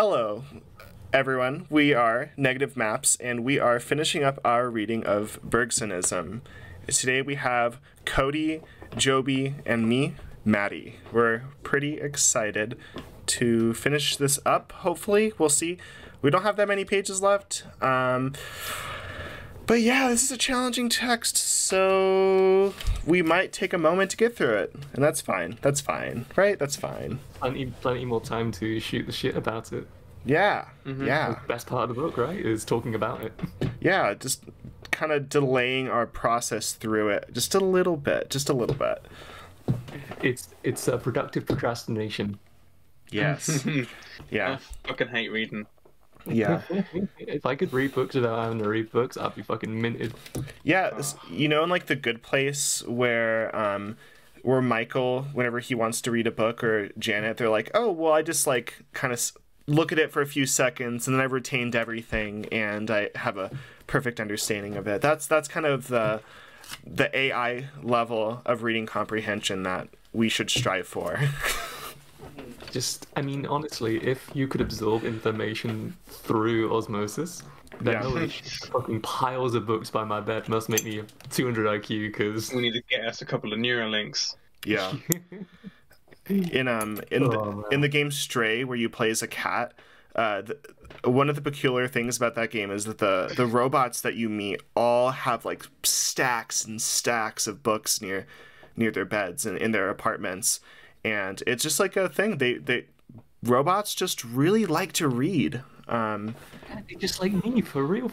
Hello, everyone. We are Negative Maps, and we are finishing up our reading of Bergsonism. Today we have Cody, Jobee, and me, Maty. We're pretty excited to finish this up, hopefully. We'll see. We don't have that many pages left. But yeah, this is a challenging text, so we might take a moment to get through it. And that's fine. That's fine, right? That's fine. Plenty more time to shoot the shit about it. Yeah, yeah. The best part of the book, right, is talking about it. Yeah, just kind of delaying our process through it just a little bit, It's a productive procrastination. Yes. Yeah. I fucking hate reading. Yeah. If I could read books without having to read books, I'd be fucking minted. Yeah, you know, in like The Good Place where Michael, whenever he wants to read a book, or Janet, they're like, oh, well, I just like kind of look at it for a few seconds and then I've retained everything and I have a perfect understanding of it. That's kind of the AI level of reading comprehension that we should strive for. I mean, honestly, if you could absorb information through osmosis, then those fucking piles of books by my bed must make me 200 IQ, because... We need to get us a couple of Neuralinks. Yeah. In the game Stray, where you play as a cat, one of the peculiar things about that game is that the robots that you meet all have like stacks and stacks of books near their beds and in their apartments. And it's just like a thing. They robots just really like to read. They just like me, for real.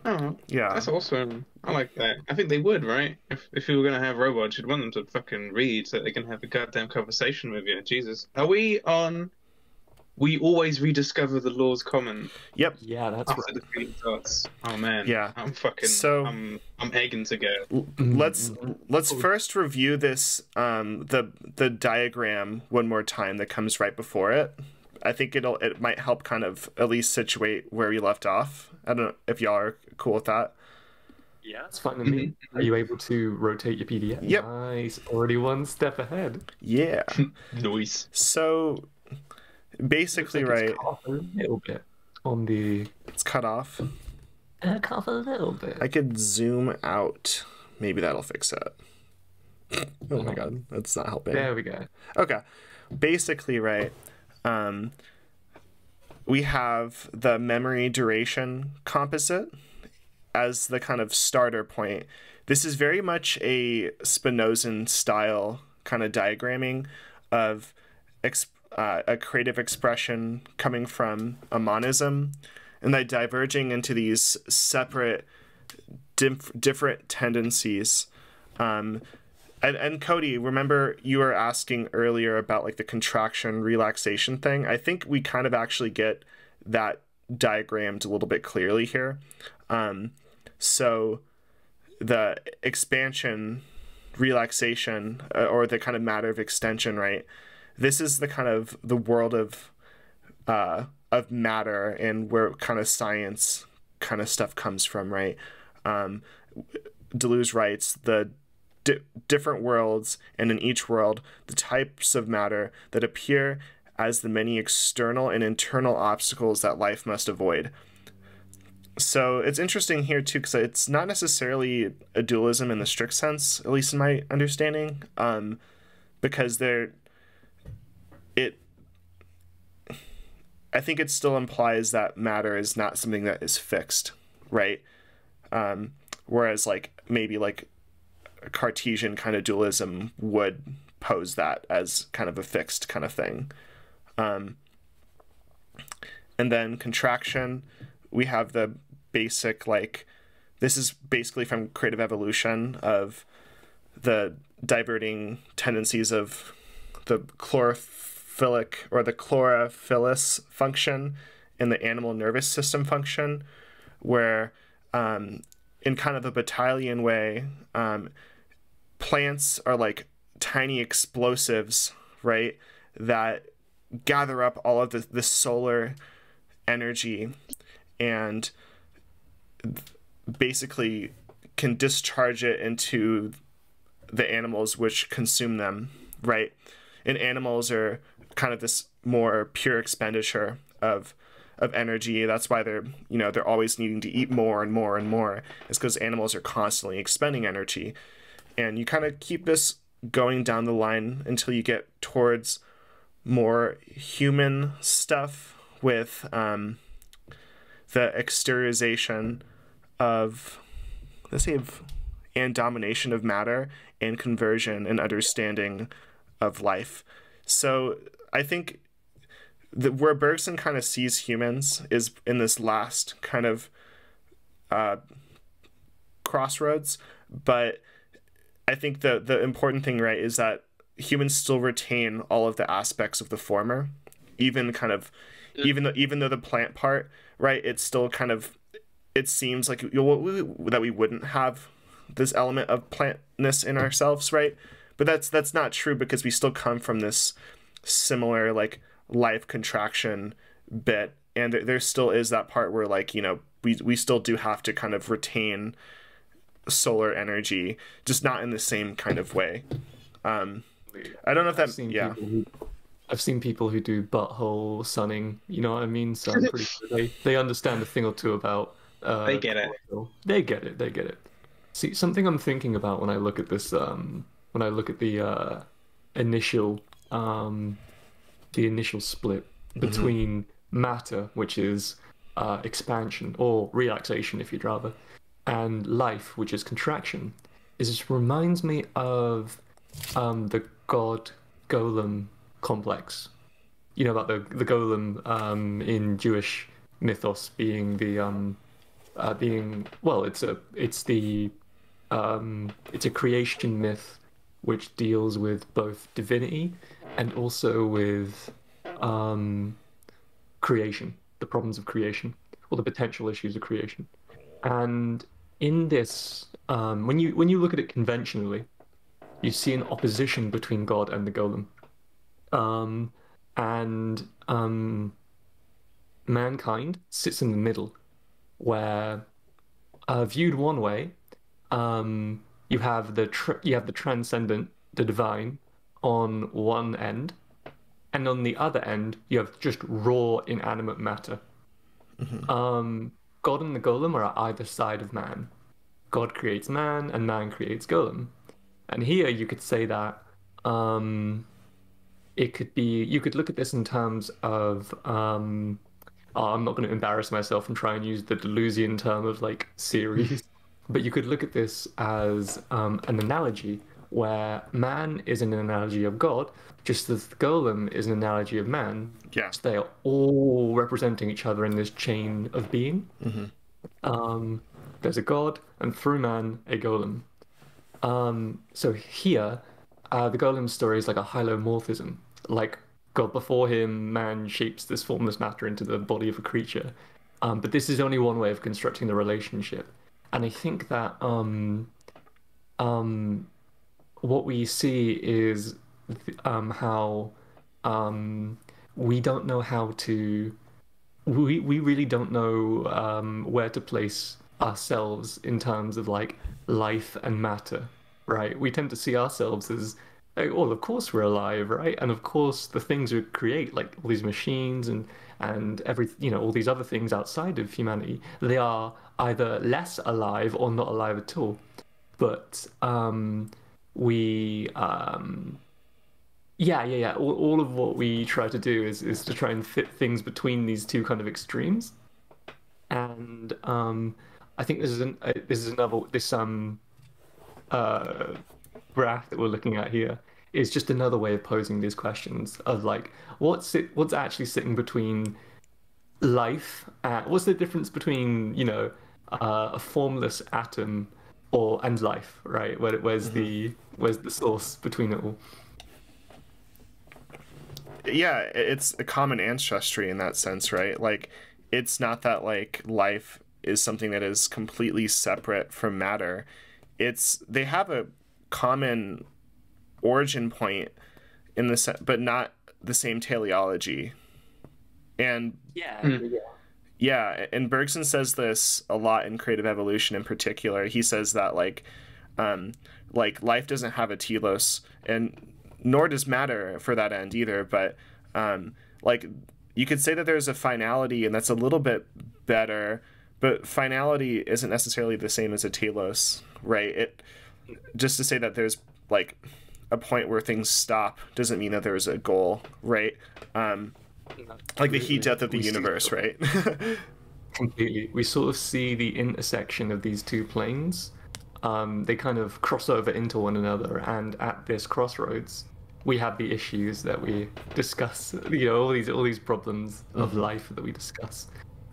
Oh, yeah, that's awesome. I like that. I think they would, right? If you were gonna have robots, you'd want them to fucking read so that they can have a goddamn conversation with you. Jesus, are we on? We always rediscover the law's common. Yep. Yeah, that's after right. the green dots. Oh man. Yeah. I'm fucking. So I'm egging to go. Let's first review this the diagram one more time that comes right before it. I think it might help kind of at least situate where we left off. I don't know if y'all are cool with that. Yeah, it's fine with me. Are you able to rotate your PDF? Yep. Nice. Already one step ahead. Yeah. Nice. So basically, right. It's cut off a little bit on the. It's cut off. Cut off a little bit. I could zoom out. Maybe that'll fix it. Oh my god, that's not helping. There we go. Okay. Basically, right. We have the memory duration composite as the kind of starter point. This is very much a Spinozan style kind of diagramming of a creative expression coming from a monism, and then diverging into these separate different tendencies. And Cody, remember you were asking earlier about like the contraction relaxation thing. I think we kind of actually get that diagrammed a little bit clearly here. So the expansion, relaxation, or the kind of matter of extension, right? This is the kind of the world of matter and where kind of science kind of stuff comes from, right? Deleuze writes the different worlds, and in each world the types of matter that appear as the many external and internal obstacles that life must avoid. So it's interesting here too, because it's not necessarily a dualism in the strict sense, at least in my understanding, because I think it still implies that matter is not something that is fixed, right? Whereas like maybe like a Cartesian kind of dualism would pose that as kind of a fixed kind of thing. And then contraction, we have the basic, like, this is basically from creative evolution of the diverting tendencies of the chlorophyllous function and the animal nervous system function, where in kind of a battalion way, plants are like tiny explosives, right, that gather up all of the solar energy and basically can discharge it into the animals which consume them, right? And animals are kind of this more pure expenditure of energy. That's why they're always needing to eat more and more and more. It's because animals are constantly expending energy. And you kind of keep this going down the line until you get towards more human stuff with the exteriorization of, let's say, and domination of matter and conversion and understanding of life. So I think where Bergson kind of sees humans is in this last kind of crossroads. But I think the important thing, right, is that humans still retain all of the aspects of the former, even though the plant part, right, it's still kind of, it seems like that we wouldn't have this element of plantness in ourselves, right? But that's not true, because we still come from this similar like life contraction bit, and there still is that part where, like, we still do have to kind of retain solar energy, just not in the same kind of way. I don't know if I've seen people who do butthole sunning, you know what I mean? So I'm pretty sure they understand a thing or two about they get it. They get it. See, something I'm thinking about when I look at this, when I look at the initial split between matter, which is expansion or relaxation, if you'd rather, and life, which is contraction, is this reminds me of the god golem complex. You know about the golem in Jewish mythos being it's a creation myth which deals with both divinity and also with creation, the problems of creation, or the potential issues of creation. And in this, when you look at it conventionally, you see an opposition between God and the golem. And mankind sits in the middle, where viewed one way, you have the transcendent, the divine, on one end, and on the other end you have just raw inanimate matter. God and the golem are at either side of man. God creates man, and man creates golem. And here you could say that it could be, you could look at this in terms of I'm not going to embarrass myself and try and use the Deleuzian term of like series, but you could look at this as an analogy where man is an analogy of God, just as the golem is an analogy of man. Yeah. So they are all representing each other in this chain of being. There's a God, and through man, a golem. So here, the golem's story is like a hylomorphism. Like God before him, man shapes this formless matter into the body of a creature. But this is only one way of constructing the relationship. And I think that what we see is how we don't know how to... We really don't know where to place ourselves in terms of like life and matter, right? We tend to see ourselves as, well, of course we're alive, right? And of course the things we create, like all these machines and every, all these other things outside of humanity, they are either less alive or not alive at all. But all of what we try to do is to try and fit things between these two kind of extremes. And I think this is another graph that we're looking at here is just another way of posing these questions of like what's actually sitting between life, what's the difference between a formless atom and life, right? Where's the source between it all? Yeah, it's a common ancestry in that sense, right? Like, it's not that like life is something that is completely separate from matter. They have a common origin point in the but not the same teleology. And yeah, and Bergson says this a lot in Creative Evolution in particular. He says that like life doesn't have a telos, and nor does matter for that end either, but like you could say that there's a finality, and that's a little bit better, but finality isn't necessarily the same as a telos, right? It just to say that there's like a point where things stop doesn't mean that there's a goal, right? Like the heat death of the universe, right? Completely. We sort of see the intersection of these two planes. They kind of cross over into one another, and at this crossroads, we have the issues that we discuss. You know, all these problems of life that we discuss.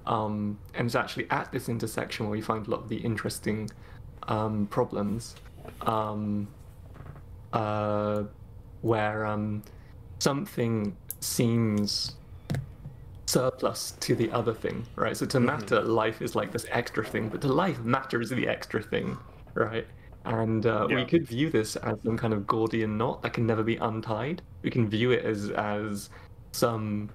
And it's actually at this intersection where we find a lot of the interesting problems, where something seems surplus to the other thing, right? So to matter, life is like this extra thing, but to life, matter is the extra thing, right? And we could view this as some kind of Gordian knot that can never be untied. We can view it as some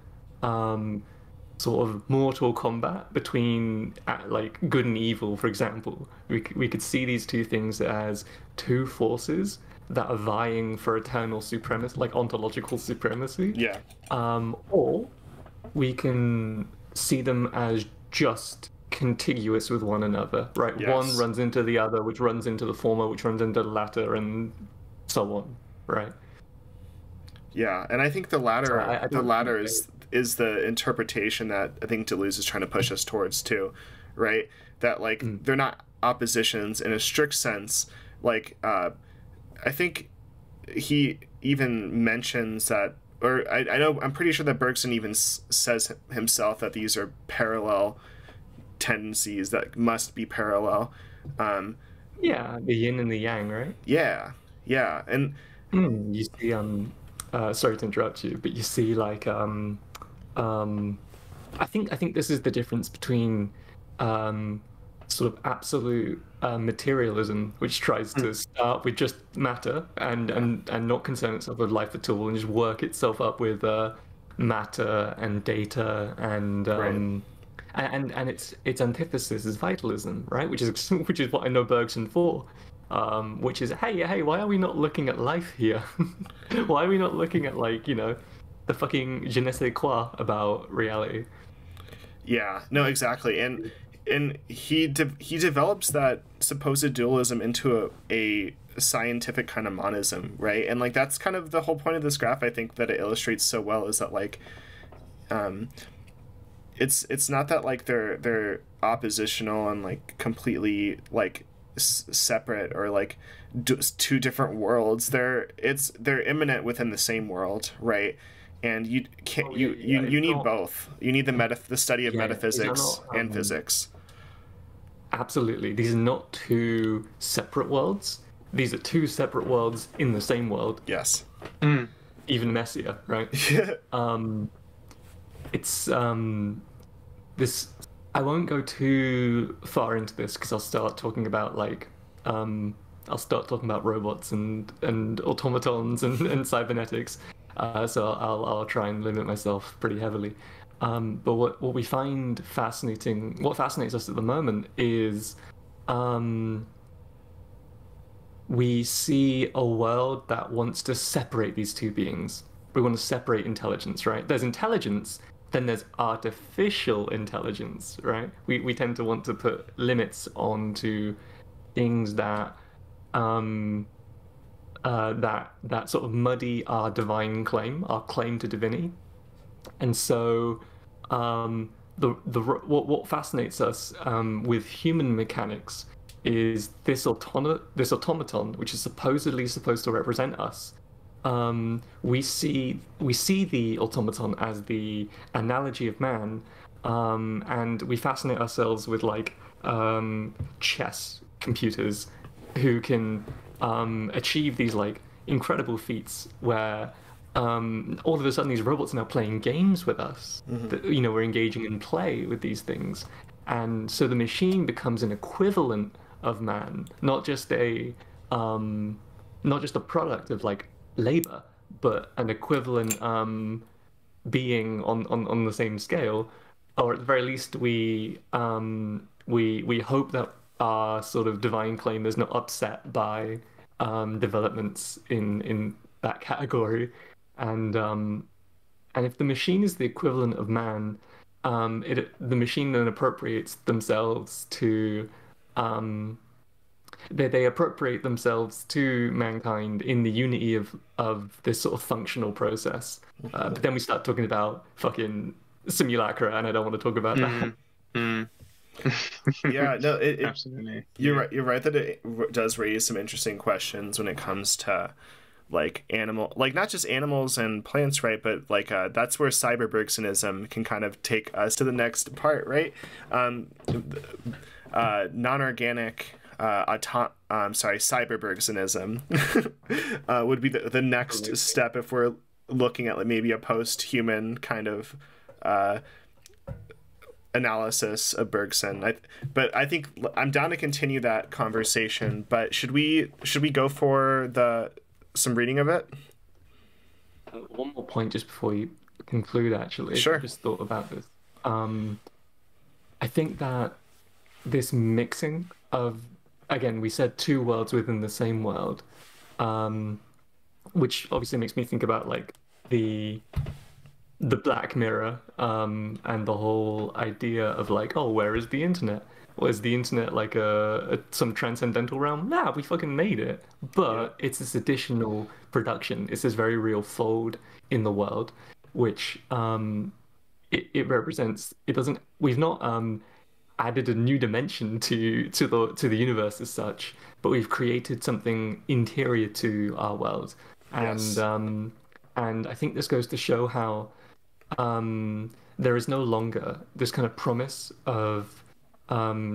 sort of mortal combat between like good and evil, for example. We could see these two things as two forces that are vying for eternal supremacy, like ontological supremacy. Yeah. Or we can see them as just contiguous with one another, right? Yes. One runs into the other, which runs into the former, which runs into the latter, and so on, right? Yeah, and I think the latter, So I the don't latter think is the interpretation that I think Deleuze is trying to push us towards too, right? That like they're not oppositions in a strict sense. Like I think he even mentions that, or I know I'm pretty sure that Bergson even says himself that these are parallel tendencies that must be parallel. Yeah, the yin and the yang, right? Yeah, and You see, sorry to interrupt you, but you see, like, I think this is the difference between sort of absolute materialism, which tries to start with just matter and not concern itself with life at all, and just work itself up with matter and data and and its antithesis is vitalism, right? Which is what I know Bergson for. Which is, hey, why are we not looking at life here? Why are we not looking at, like, you know, the fucking je ne sais quoi about reality? Yeah, no, exactly, and he develops that supposed dualism into a scientific kind of monism, right? And like that's kind of the whole point of this graph. I think that it illustrates so well is that like, it's not that like they're oppositional and like completely like separate or like two different worlds. They're immanent within the same world, right? And you can't you need both. You need the study of metaphysics and physics. Absolutely, these are not two separate worlds. These are two separate worlds in the same world. Yes. Even messier, right? It's this. I won't go too far into this because I'll start talking about like robots and automatons and cybernetics. So I'll try and limit myself pretty heavily. But what we find fascinating, what fascinates us at the moment is we see a world that wants to separate these two beings. We want to separate intelligence, right? There's intelligence, then there's artificial intelligence, right? We tend to want to put limits onto things that that sort of muddy our divine claim, our claim to divinity. And so what fascinates us with human mechanics is this automaton, which is supposedly supposed to represent us. We see the automaton as the analogy of man, and we fascinate ourselves with like chess computers who can achieve these like incredible feats where all of a sudden these robots are now playing games with us. That, you know, we're engaging in play with these things, and so the machine becomes an equivalent of man, not just a product of like labor, but an equivalent being on the same scale. Or at the very least, we hope that our sort of divine claim is not upset by developments in that category. And And if the machine is the equivalent of man, the machine then appropriates themselves to um, they appropriate themselves to mankind in the unity of this sort of functional process. But then we start talking about fucking simulacra, and I don't want to talk about that. Yeah, no, Absolutely. You're right. You're right that it does raise some interesting questions when it comes to like not just animals and plants, right? But like that's where cyber-Bergsonism can kind of take us to the next part, right? Non-organic. Cyber-Bergsonism would be the next step if we're looking at like maybe a post-human kind of analysis of Bergson. But I think I'm down to continue that conversation. But should we go for some reading of it? One more point just before you conclude, actually. Sure. I just thought about this. I think that this mixing of, again, we said two worlds within the same world, which obviously makes me think about like the Black Mirror, and the whole idea of like, oh, where is the internet? Well, is the internet like some transcendental realm? Nah, we fucking made it. But it's this additional production. It's this very real fold in the world, which it represents. It doesn't. We've not added a new dimension to the universe as such, but we've created something interior to our world. And and I think this goes to show how there is no longer this kind of promise of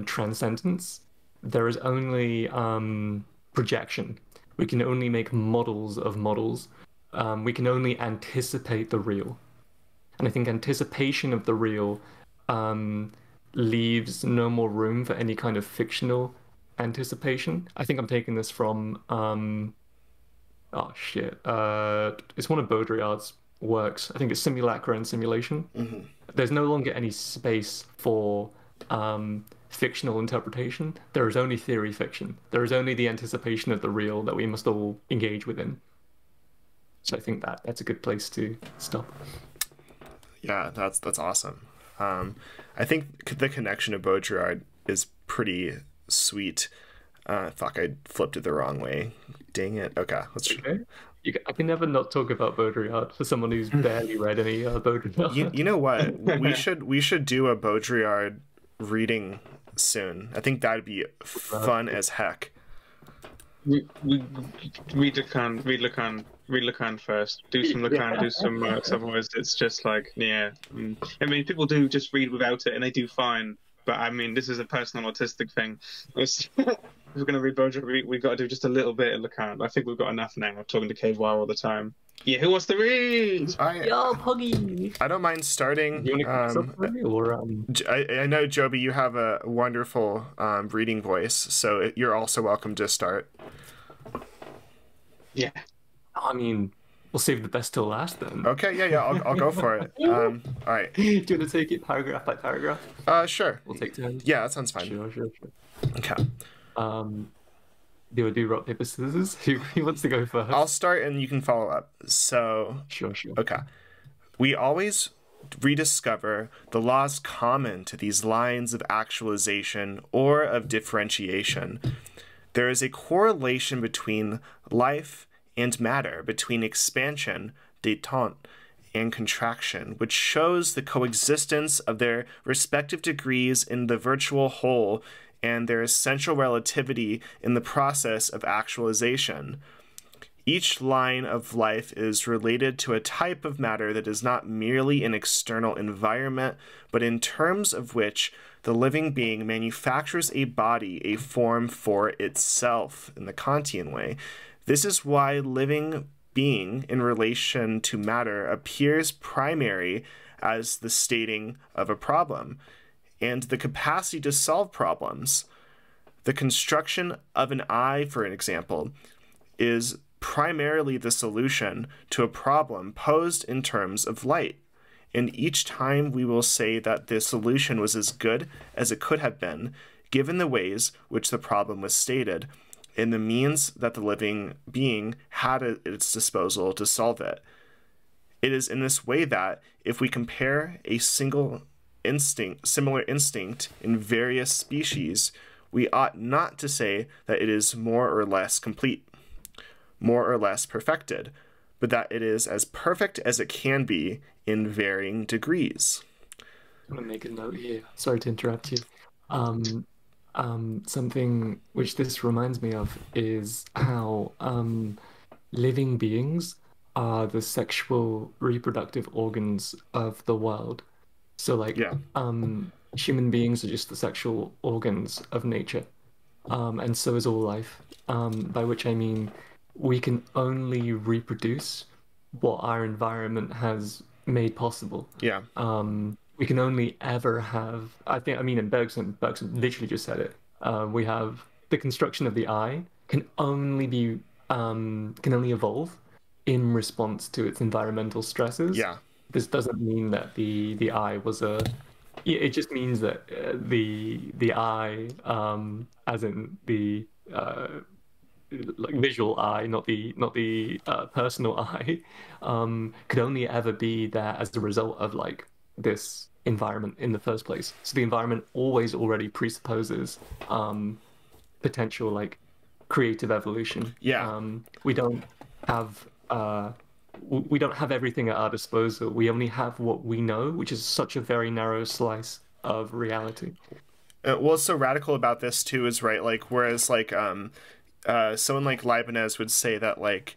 transcendence. There is only projection. We can only make models of models. We can only anticipate the real. And I think anticipation of the real leaves no more room for any kind of fictional anticipation. I think I'm taking this from it's one of Baudrillard's works. I think it's Simulacra and Simulation. There's no longer any space for fictional interpretation. There is only theory fiction. There is only the anticipation of the real that we must all engage within. So I think that's a good place to stop. Yeah, that's awesome. I think the connection of Baudrillard is pretty sweet. Fuck, I flipped it the wrong way. Dang it. Okay, let's. Okay. I can never not talk about Baudrillard for someone who's barely read any Baudrillard. You know what? We should do a Baudrillard reading soon. I think that'd be fun as heck. We read Lacan first. Do some Lacan, do some Marx. Otherwise, it's just like I mean, people do just read without it, and they do fine. But I mean, this is a personal autistic thing. If we're going to read Baudrillard, we've got to do just a little bit of Lacan. I think we've got enough now. Talking to Cave Wire all the time. Yeah, who wants to read? Yo, Puggy! I don't mind starting. You want to I know, Jobee, you have a wonderful reading voice, so you're also welcome to start. Yeah. I mean, we'll save the best till last then. Okay, yeah, I'll go for it. All right. Do you want to take it paragraph by paragraph? Sure. We'll take turns. Yeah, that sounds fine. Sure. Okay. Do we do rock, paper, scissors? Who wants to go first? I'll start and you can follow up. So. Sure. Okay. We always rediscover the laws common to these lines of actualization or of differentiation. There is a correlation between life and matter, between expansion, détente, and contraction, which shows the coexistence of their respective degrees in the virtual whole and their essential relativity in the process of actualization. Each line of life is related to a type of matter that is not merely an external environment, but in terms of which the living being manufactures a body, a form for itself, in the Kantian way. This is why living being in relation to matter appears primary as the stating of a problem, and the capacity to solve problems. The construction of an eye, for an example, is primarily the solution to a problem posed in terms of light. And each time we will say that the solution was as good as it could have been, given the ways which the problem was stated, and the means that the living being had at its disposal to solve it. It is in this way that if we compare a similar instinct in various species, we ought not to say that it is more or less complete, more or less perfected, but that it is as perfect as it can be in varying degrees. I'm gonna make a note here. Sorry to interrupt you. Something which this reminds me of is how living beings are the sexual reproductive organs of the world. So like human beings are just the sexual organs of nature. And so is all life. By which I mean we can only reproduce what our environment has made possible. Yeah. We can only ever have, and Bergson literally just said it. We have the construction of the eye can only evolve in response to its environmental stresses. Yeah. This doesn't mean that the eye was it just means that the eye, as in the like visual eye, not the personal eye, could only ever be there as a result of like this environment in the first place. So the environment always already presupposes potential like creative evolution. Yeah. We don't have everything at our disposal. We only have what we know, which is such a very narrow slice of reality. What's so radical about this too is right, like whereas like someone like Leibniz would say that like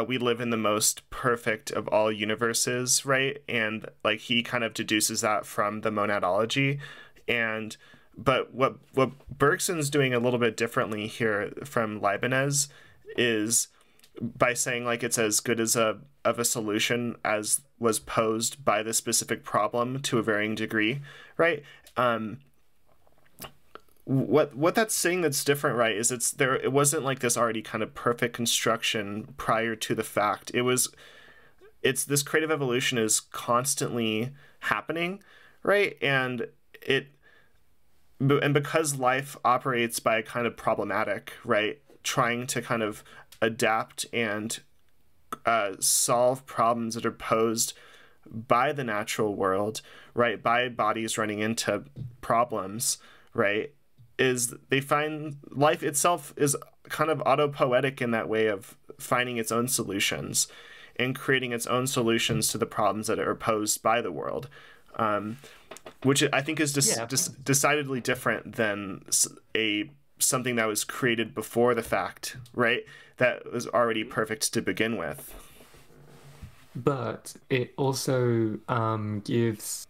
we live in the most perfect of all universes, right? And like he kind of deduces that from the monadology. But what Bergson's doing a little bit differently here from Leibniz is by saying like it's as good as of a solution as was posed by the specific problem to a varying degree, right? What that's saying that's different, right, is it wasn't like this already kind of perfect construction prior to the fact. It's this creative evolution is constantly happening, right? And because life operates by a kind of problematic, right, trying to kind of adapt and solve problems that are posed by the natural world, right, by bodies running into problems, right, is they find life itself is kind of autopoetic in that way of finding its own solutions and creating its own solutions to the problems that are posed by the world, which I think is decidedly different than something that was created before the fact, right? That was already perfect to begin with. But it also gives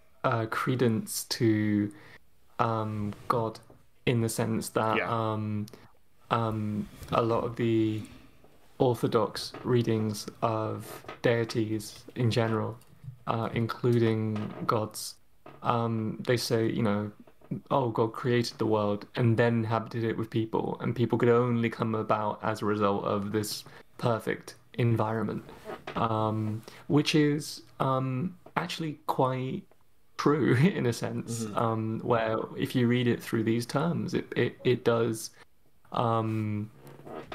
credence to God, in the sense that a lot of the orthodox readings of deities in general, including gods, they say, you know, oh, God created the world and then inhabited it with people, and people could only come about as a result of this perfect environment, which is actually quite true in a sense, where if you read it through these terms, it does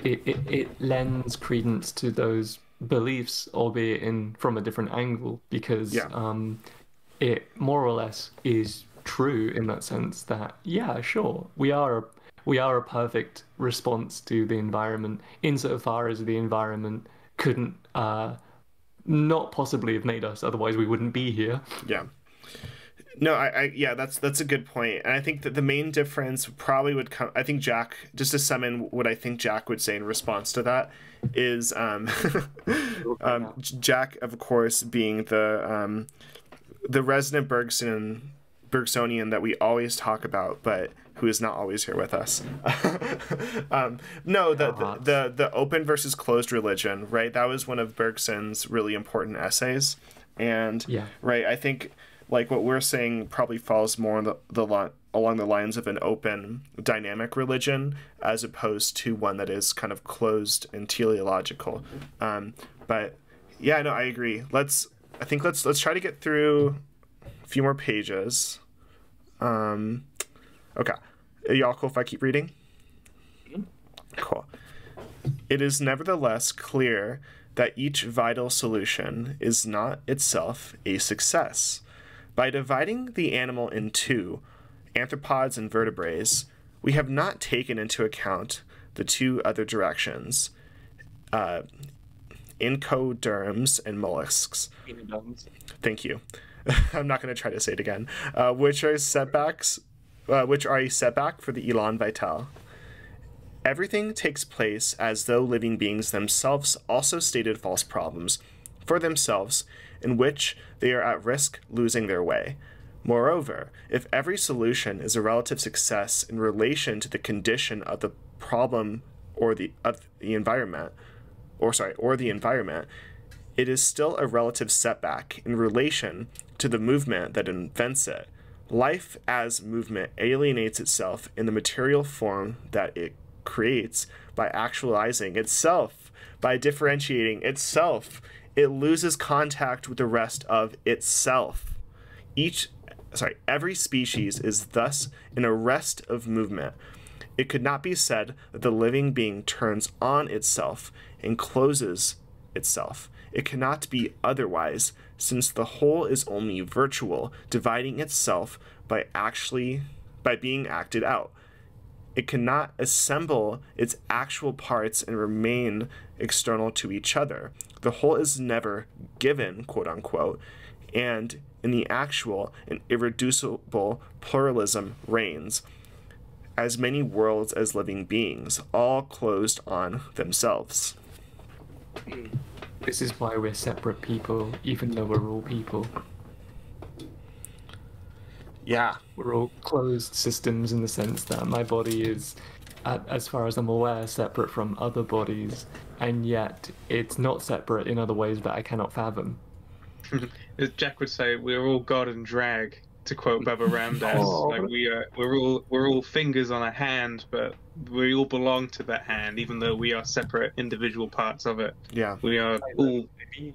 it lends credence to those beliefs, albeit from a different angle, because it more or less is true in that sense that sure, we are a perfect response to the environment, insofar as the environment couldn't not possibly have made us, otherwise we wouldn't be here. No, that's a good point. And I think that the main difference probably would come, I think Jack, just to sum in what I think Jack would say in response to that is Jack, of course, being the resident Bergsonian that we always talk about, but who is not always here with us. The open versus closed religion, right? That was one of Bergson's really important essays. And right, I think like what we're saying probably falls more along the lines of an open, dynamic religion, as opposed to one that is kind of closed and teleological. But yeah, no, I agree. Let's try to get through a few more pages. Okay, are y'all cool if I keep reading? Cool. It is nevertheless clear that each vital solution is not itself a success. By dividing the animal in two, arthropods and vertebrates, we have not taken into account the two other directions, incoderms and mollusks. Thank you. I'm not going to try to say it again. Which are a setback for the elan vital. Everything takes place as though living beings themselves also stated false problems for themselves in which they are at risk losing their way. Moreover, if every solution is a relative success in relation to the condition of the problem or the environment, it is still a relative setback in relation to the movement that invents it. Life as movement alienates itself in the material form that it creates by actualizing itself, by differentiating itself. It loses contact with the rest of itself. Every species is thus in arrest of movement. It could not be said that the living being turns on itself and closes itself. It cannot be otherwise, since the whole is only virtual, dividing itself by being acted out. It cannot assemble its actual parts and remain external to each other. The whole is never given, quote unquote, and in the actual and irreducible pluralism reigns, as many worlds as living beings, all closed on themselves. This is why we're separate people, even though we're all people. Yeah. We're all closed systems in the sense that my body is, as far as I'm aware, separate from other bodies, and yet it's not separate in other ways that I cannot fathom. As Jack would say, we're all God and drag, to quote Baba Ramdas. Like we're all fingers on a hand, but we all belong to that hand, even though we are separate individual parts of it. Yeah. We are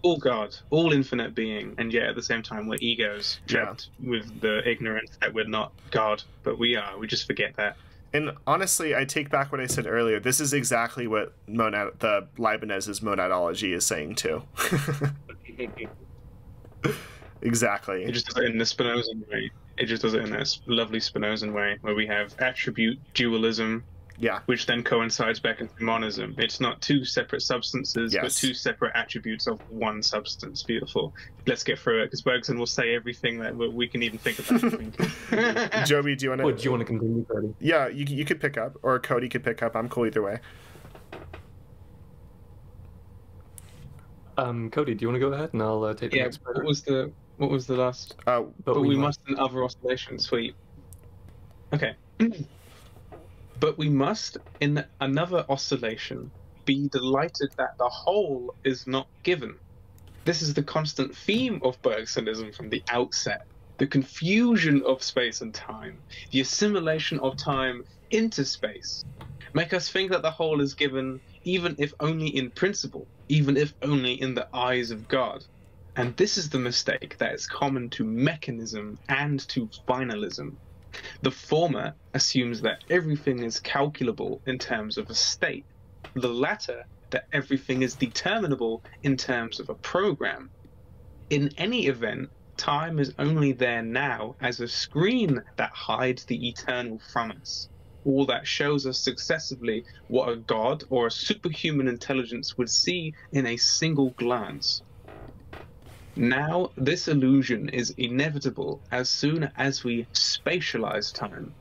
all God, all infinite being, and yet at the same time we're egos trapped with the ignorance that we're not God, but we are. We just forget that. And honestly, I take back what I said earlier. This is exactly what the Leibniz's monadology is saying too. Exactly. It just does it in the Spinozan way. It just does it in that lovely Spinozan way, where we have attribute dualism, which then coincides back into monism. It's not two separate substances, but two separate attributes of one substance. Beautiful. Let's get through it, because Bergson will say everything that we can even think about. Jobee, do you want to? Do you want to continue, Cody? Yeah, you could pick up, or Cody could pick up. I'm cool either way. Cody, do you want to go ahead, and I'll take the next part? What was the last? But we must in other oscillations. Sweet. Okay. But we must in another oscillation be delighted that the whole is not given. This is the constant theme of Bergsonism from the outset. The confusion of space and time, the assimilation of time into space, make us think that the whole is given, even if only in principle, even if only in the eyes of God. And this is the mistake that is common to mechanism and to finalism. The former assumes that everything is calculable in terms of a state. The latter, that everything is determinable in terms of a program. In any event, time is only there now as a screen that hides the eternal from us, or that shows us successively what a god or a superhuman intelligence would see in a single glance. Now, this illusion is inevitable as soon as we spatialize time.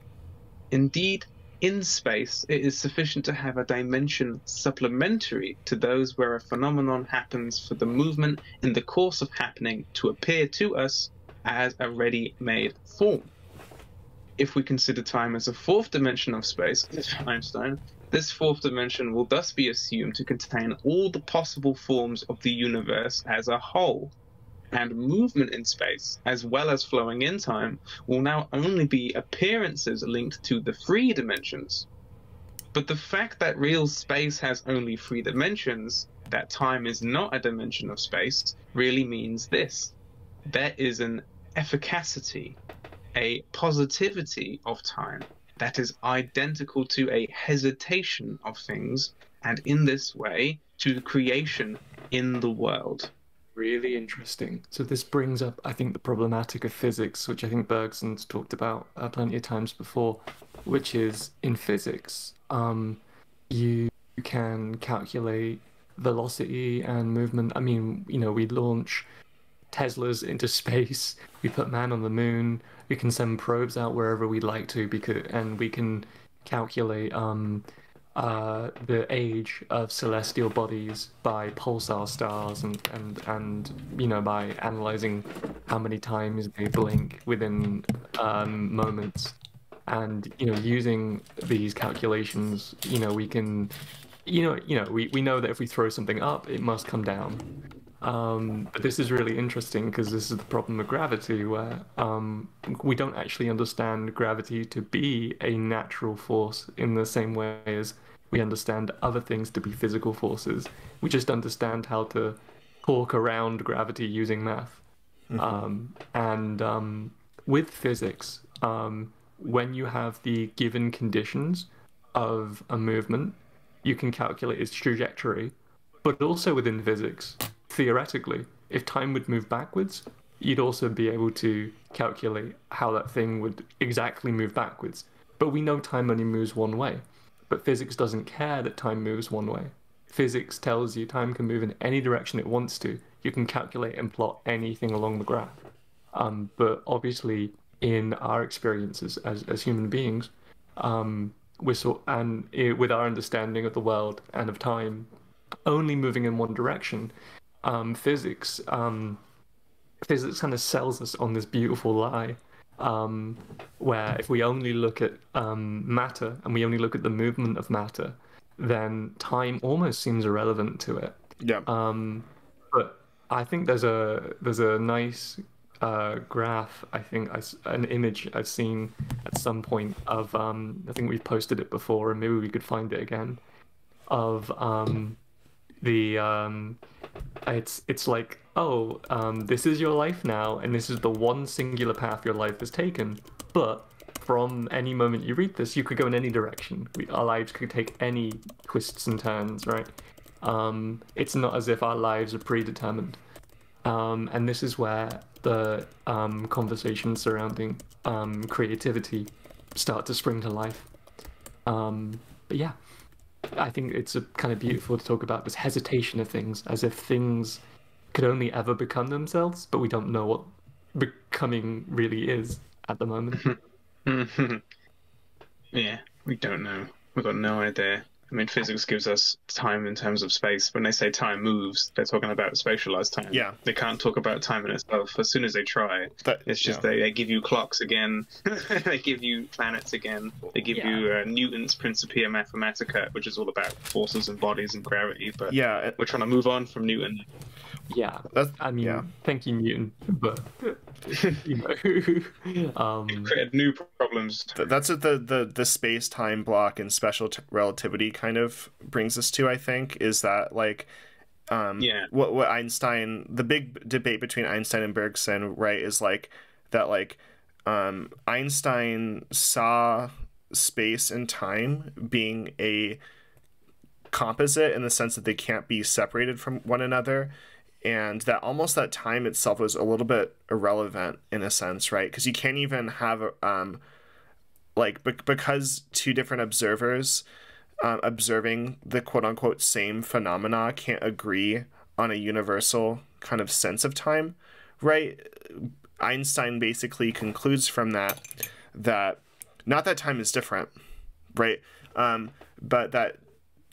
Indeed, in space, it is sufficient to have a dimension supplementary to those where a phenomenon happens for the movement in the course of happening to appear to us as a ready-made form. If we consider time as a fourth dimension of space, Einstein, this fourth dimension will thus be assumed to contain all the possible forms of the universe as a whole. And movement in space, as well as flowing in time, will now only be appearances linked to the three dimensions. But the fact that real space has only three dimensions, that time is not a dimension of space, really means this. There is an efficacity, a positivity of time that is identical to a hesitation of things, and in this way, to the creation in the world. Really interesting. So this brings up, I think, the problematic of physics, which I think Bergson's talked about plenty of times before, which is in physics, you can calculate velocity and movement. I mean, we launch Teslas into space, we put man on the moon, we can send probes out wherever we'd like to, and we can calculate the age of celestial bodies by pulsar stars and by analyzing how many times they blink within moments, and using these calculations, we can we know that if we throw something up, it must come down. But this is really interesting because this is the problem with gravity, where we don't actually understand gravity to be a natural force in the same way as we understand other things to be physical forces. We just understand how to talk around gravity using math. With physics, when you have the given conditions of a movement, you can calculate its trajectory. But also within physics, theoretically, if time would move backwards, you'd also be able to calculate how that thing would exactly move backwards. But we know time only moves one way. But physics doesn't care that time moves one way. Physics tells you time can move in any direction it wants to. You can calculate and plot anything along the graph. But obviously, in our experiences as human beings, with our understanding of the world and of time only moving in one direction, physics kind of sells us on this beautiful lie, where if we only look at matter and we only look at the movement of matter, then time almost seems irrelevant to it. Yeah. But I think there's a nice graph, I think, an image I've seen at some point of, I think we've posted it before, and maybe we could find it again, of it's like, this is your life now, and this is the one singular path your life has taken, but from any moment you read this, you could go in any direction. Our lives could take any twists and turns, right? It's not as if our lives are predetermined. And this is where the conversations surrounding creativity start to spring to life. But yeah, I think it's kind of beautiful to talk about this hesitation of things, as if things could only ever become themselves, but we don't know what becoming really is at the moment. Yeah, we don't know. We've got no idea. I mean, physics gives us time in terms of space. When they say time moves, they're talking about spatialized time. Yeah. They can't talk about time in itself. As soon as they try, it's just they give you clocks again. They give you planets again. They give you Newton's Principia Mathematica, which is all about forces and bodies and gravity. But we're trying to move on from Newton. Yeah, thank you, Newton, but created new problems. That's what the space-time block and special relativity kind of brings us to, I think, is that what Einstein, the big debate between Einstein and Bergson, right, is that Einstein saw space and time being a composite in the sense that they can't be separated from one another, and that almost that time itself was a little bit irrelevant in a sense, right? Because you can't even have because two different observers observing the quote-unquote same phenomena can't agree on a universal kind of sense of time, right? Einstein basically concludes from that not that time is different, right? But that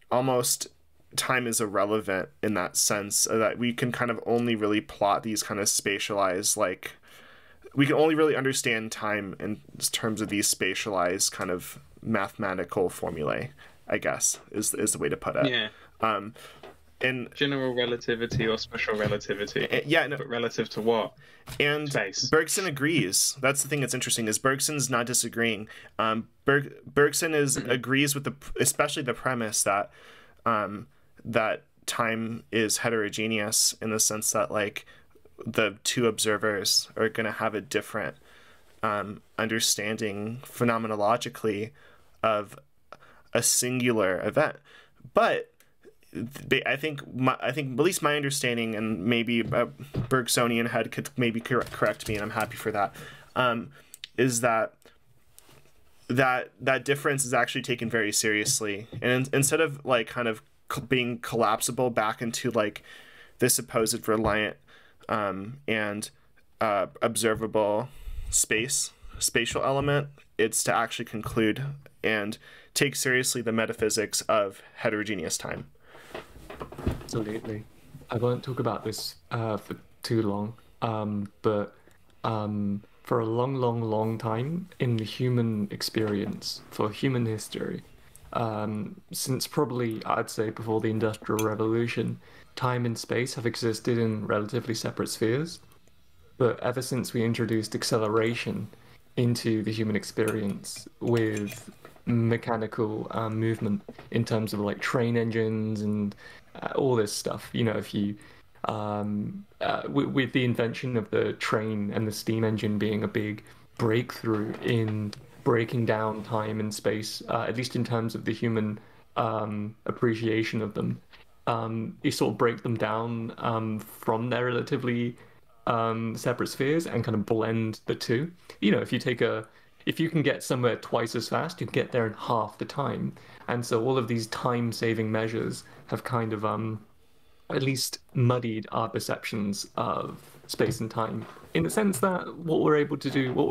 almost time is irrelevant in that sense, that we can kind of only really plot these kind of spatialized, we can only really understand time in terms of these spatialized kind of mathematical formulae, I guess, is the way to put it. Yeah. And general relativity or special relativity. But relative to what? And space. Bergson agrees. That's the thing that's interesting, is Bergson's not disagreeing. Bergson agrees with especially the premise that that time is heterogeneous, in the sense that the two observers are going to have a different understanding phenomenologically of a singular event. But I think at least my understanding, and maybe a Bergsonian head could maybe correct me, and I'm happy for that, is that difference is actually taken very seriously, and instead of like kind of being collapsible back into like this supposed reliant and observable spatial element, it's to actually conclude and take seriously the metaphysics of heterogeneous time. Absolutely. I won't talk about this for too long, but for a long time in the human experience, for human history, since probably, I'd say, before the Industrial Revolution, time and space have existed in relatively separate spheres. But ever since we introduced acceleration into the human experience with mechanical movement in terms of like train engines and all this stuff, you know, if you with the invention of the train and the steam engine being a big breakthrough in breaking down time and space, at least in terms of the human appreciation of them, you sort of break them down from their relatively separate spheres and kind of blend the two. You know, if you can get somewhere twice as fast, you can get there in half the time. And so all of these time-saving measures have kind of at least muddied our perceptions of space and time, in the sense that what we're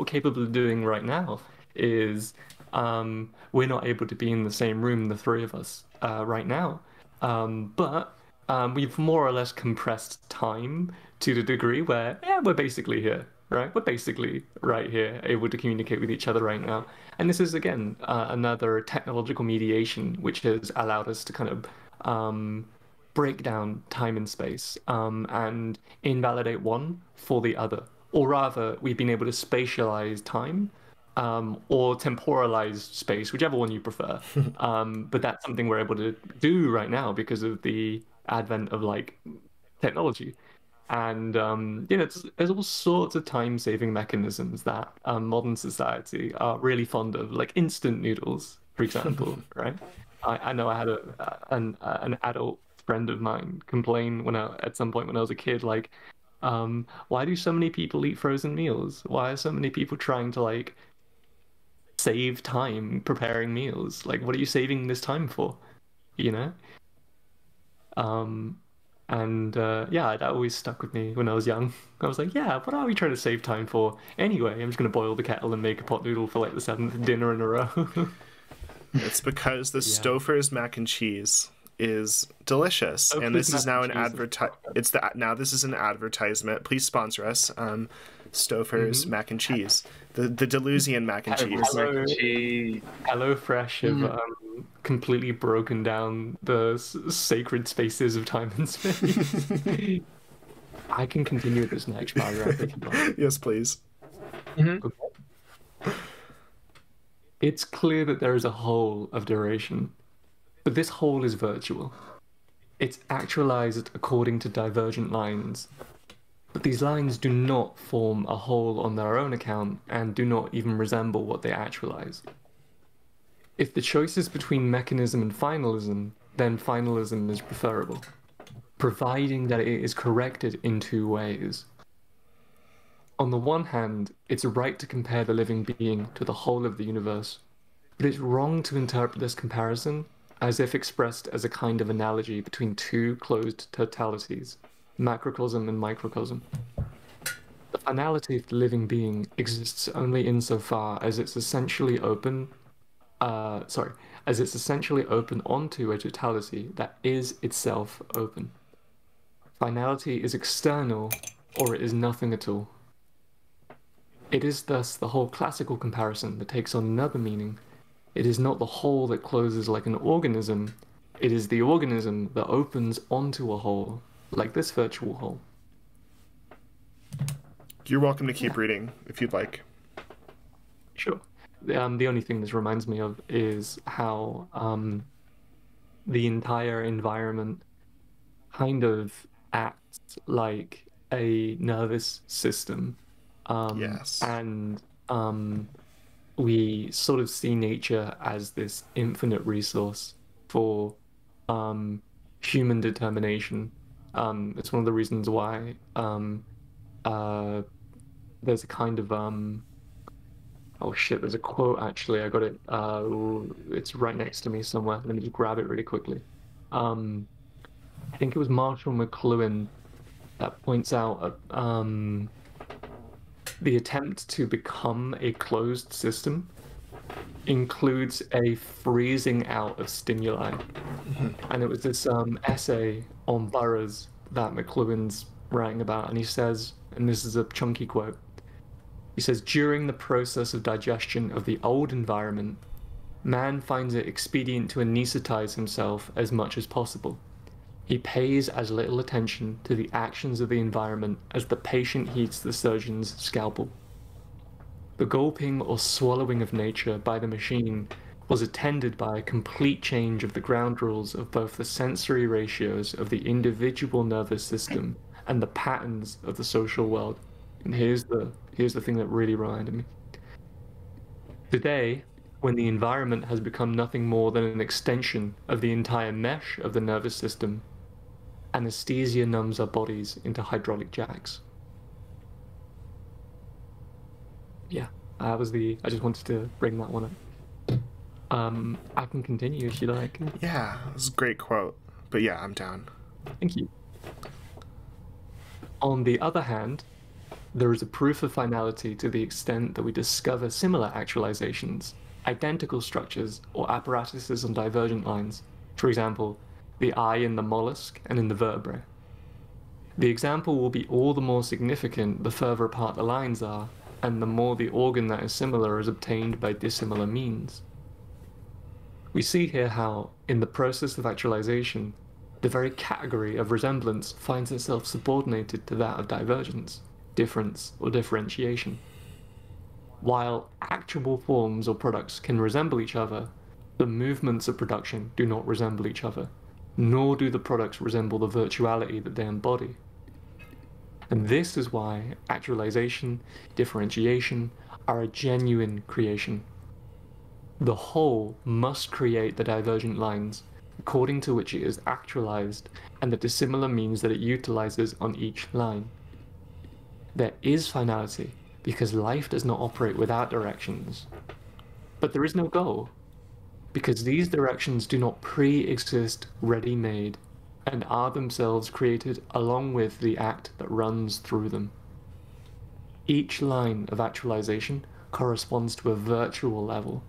capable of doing right now is we're not able to be in the same room, the three of us, right now. But we've more or less compressed time to the degree where, yeah, we're basically here, right? We're basically right here, able to communicate with each other right now. And this is, again, another technological mediation, which has allowed us to kind of break down time and space and invalidate one for the other. Or rather, we've been able to spatialize time or temporalize space, whichever one you prefer. But that's something we're able to do right now because of the advent of like technology. And you know, there's all sorts of time-saving mechanisms that modern society are really fond of, like instant noodles, for example, right? I know I had an adult friend of mine complain at some point when I was a kid, like, why do so many people eat frozen meals? Why are so many people trying to like save time preparing meals? Like, what are you saving this time for? You know? And yeah, that always stuck with me when I was young. I was like, yeah, what are we trying to save time for? Anyway, I'm just going to boil the kettle and make a pot noodle for like the 7th dinner in a row. It's because the Stouffer's mac and cheese is delicious, and this is now an this is an advertisement. Please sponsor us. Stouffer's mac and cheese, the Deleuzian mac and cheese. Hello Fresh have completely broken down the sacred spaces of time and space. I can continue this next paragraph if you like. Yes, please. Okay. It's clear that there is a whole of duration, but this whole is virtual. It's actualized according to divergent lines, but these lines do not form a whole on their own account and do not even resemble what they actualize. If the choice is between mechanism and finalism, then finalism is preferable, providing that it is corrected in two ways. On the one hand, it's right to compare the living being to the whole of the universe, but it's wrong to interpret this comparison as if expressed as a kind of analogy between two closed totalities, macrocosm and microcosm. The finality of the living being exists only insofar as it's essentially open onto a totality that is itself open. Finality is external, or it is nothing at all. It is thus the whole classical comparison that takes on another meaning. It is not the whole that closes like an organism, it is the organism that opens onto a whole, like this virtual whole. You're welcome to keep reading if you'd like. Sure. The only thing this reminds me of is how the entire environment kind of acts like a nervous system. Yes. And we sort of see nature as this infinite resource for human determination. It's one of the reasons why there's a kind of oh shit, there's a quote actually. I got it. It's right next to me somewhere. Let me just grab it really quickly. I think it was Marshall McLuhan that points out the attempt to become a closed system includes a freezing out of stimuli. And it was this essay on boroughs that McLuhan's writing about, and he says, and this is a chunky quote, he says, during the process of digestion of the old environment, man finds it expedient to anesthetize himself as much as possible. He pays as little attention to the actions of the environment as the patient heeds the surgeon's scalpel. The gulping or swallowing of nature by the machine was attended by a complete change of the ground rules of both the sensory ratios of the individual nervous system and the patterns of the social world. And here's the thing that really reminded me. Today, when the environment has become nothing more than an extension of the entire mesh of the nervous system, anesthesia numbs our bodies into hydraulic jacks. Yeah, I just wanted to bring that one up. I can continue if you like. Yeah, it was a great quote. But yeah, I'm down. Thank you. On the other hand, there is a proof of finality to the extent that we discover similar actualizations, identical structures, or apparatuses on divergent lines. For example, the eye in the mollusk and in the vertebrae. The example will be all the more significant the further apart the lines are, and the more the organ that is similar is obtained by dissimilar means. We see here how, in the process of actualization, the very category of resemblance finds itself subordinated to that of divergence, difference, or differentiation. While actual forms or products can resemble each other, the movements of production do not resemble each other, nor do the products resemble the virtuality that they embody. And this is why actualization, differentiation, are a genuine creation. The whole must create the divergent lines, according to which it is actualized, and the dissimilar means that it utilizes on each line. There is finality, because life does not operate without directions. But there is no goal, because these directions do not pre-exist ready-made, and are themselves created along with the act that runs through them. Each line of actualization corresponds to a virtual level,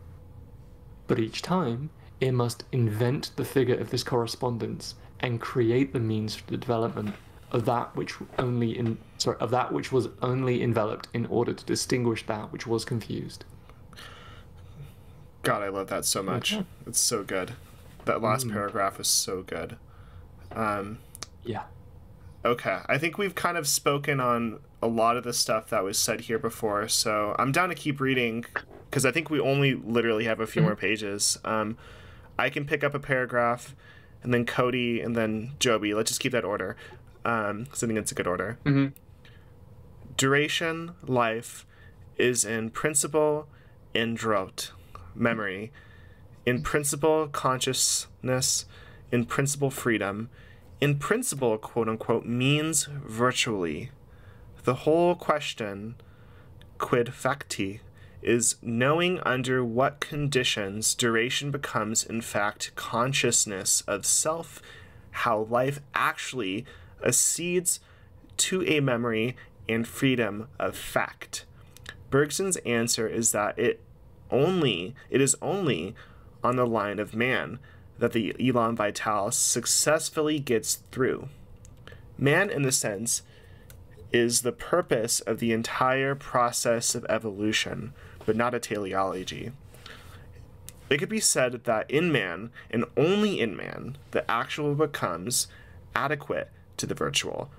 but each time it must invent the figure of this correspondence and create the means for the development of that which was only enveloped in order to distinguish that which was confused. God, I love that so much. Okay. It's so good. That last paragraph is so good. Yeah. Okay, I think we've kind of spoken on a lot of the stuff that was said here before, so I'm down to keep reading, because I think we only literally have a few more pages. I can pick up a paragraph, and then Cody, and then Jobee. Let's just keep that order, because I think it's a good order. Duration, life, is in principle, indrot, memory, in principle, consciousness, in principle, freedom, in principle, quote-unquote, means virtually. The whole question, quid facti, is knowing under what conditions duration becomes, in fact, consciousness of self, how life actually accedes to a memory and freedom of fact. Bergson's answer is that it is only on the line of man that the elan vital successfully gets through. Man, in a sense, is the purpose of the entire process of evolution, but not a teleology. It could be said that in man, and only in man, the actual becomes adequate to the virtual.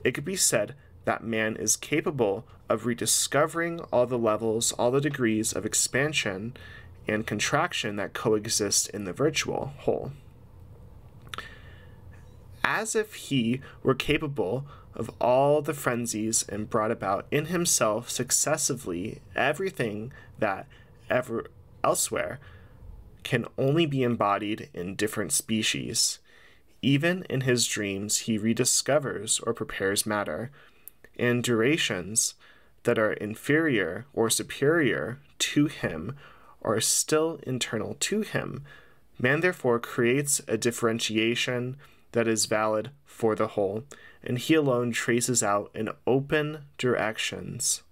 It could be said that man is capable of rediscovering all the levels, all the degrees of expansion and contraction that coexist in the virtual whole. As if he were capable of all the frenzies and brought about in himself successively everything that ever elsewhere can only be embodied in different species. Even in his dreams, he rediscovers or prepares matter, and durations that are inferior or superior to him are still internal to him. Man therefore creates a differentiation that is valid for the whole, and he alone traces out an open direction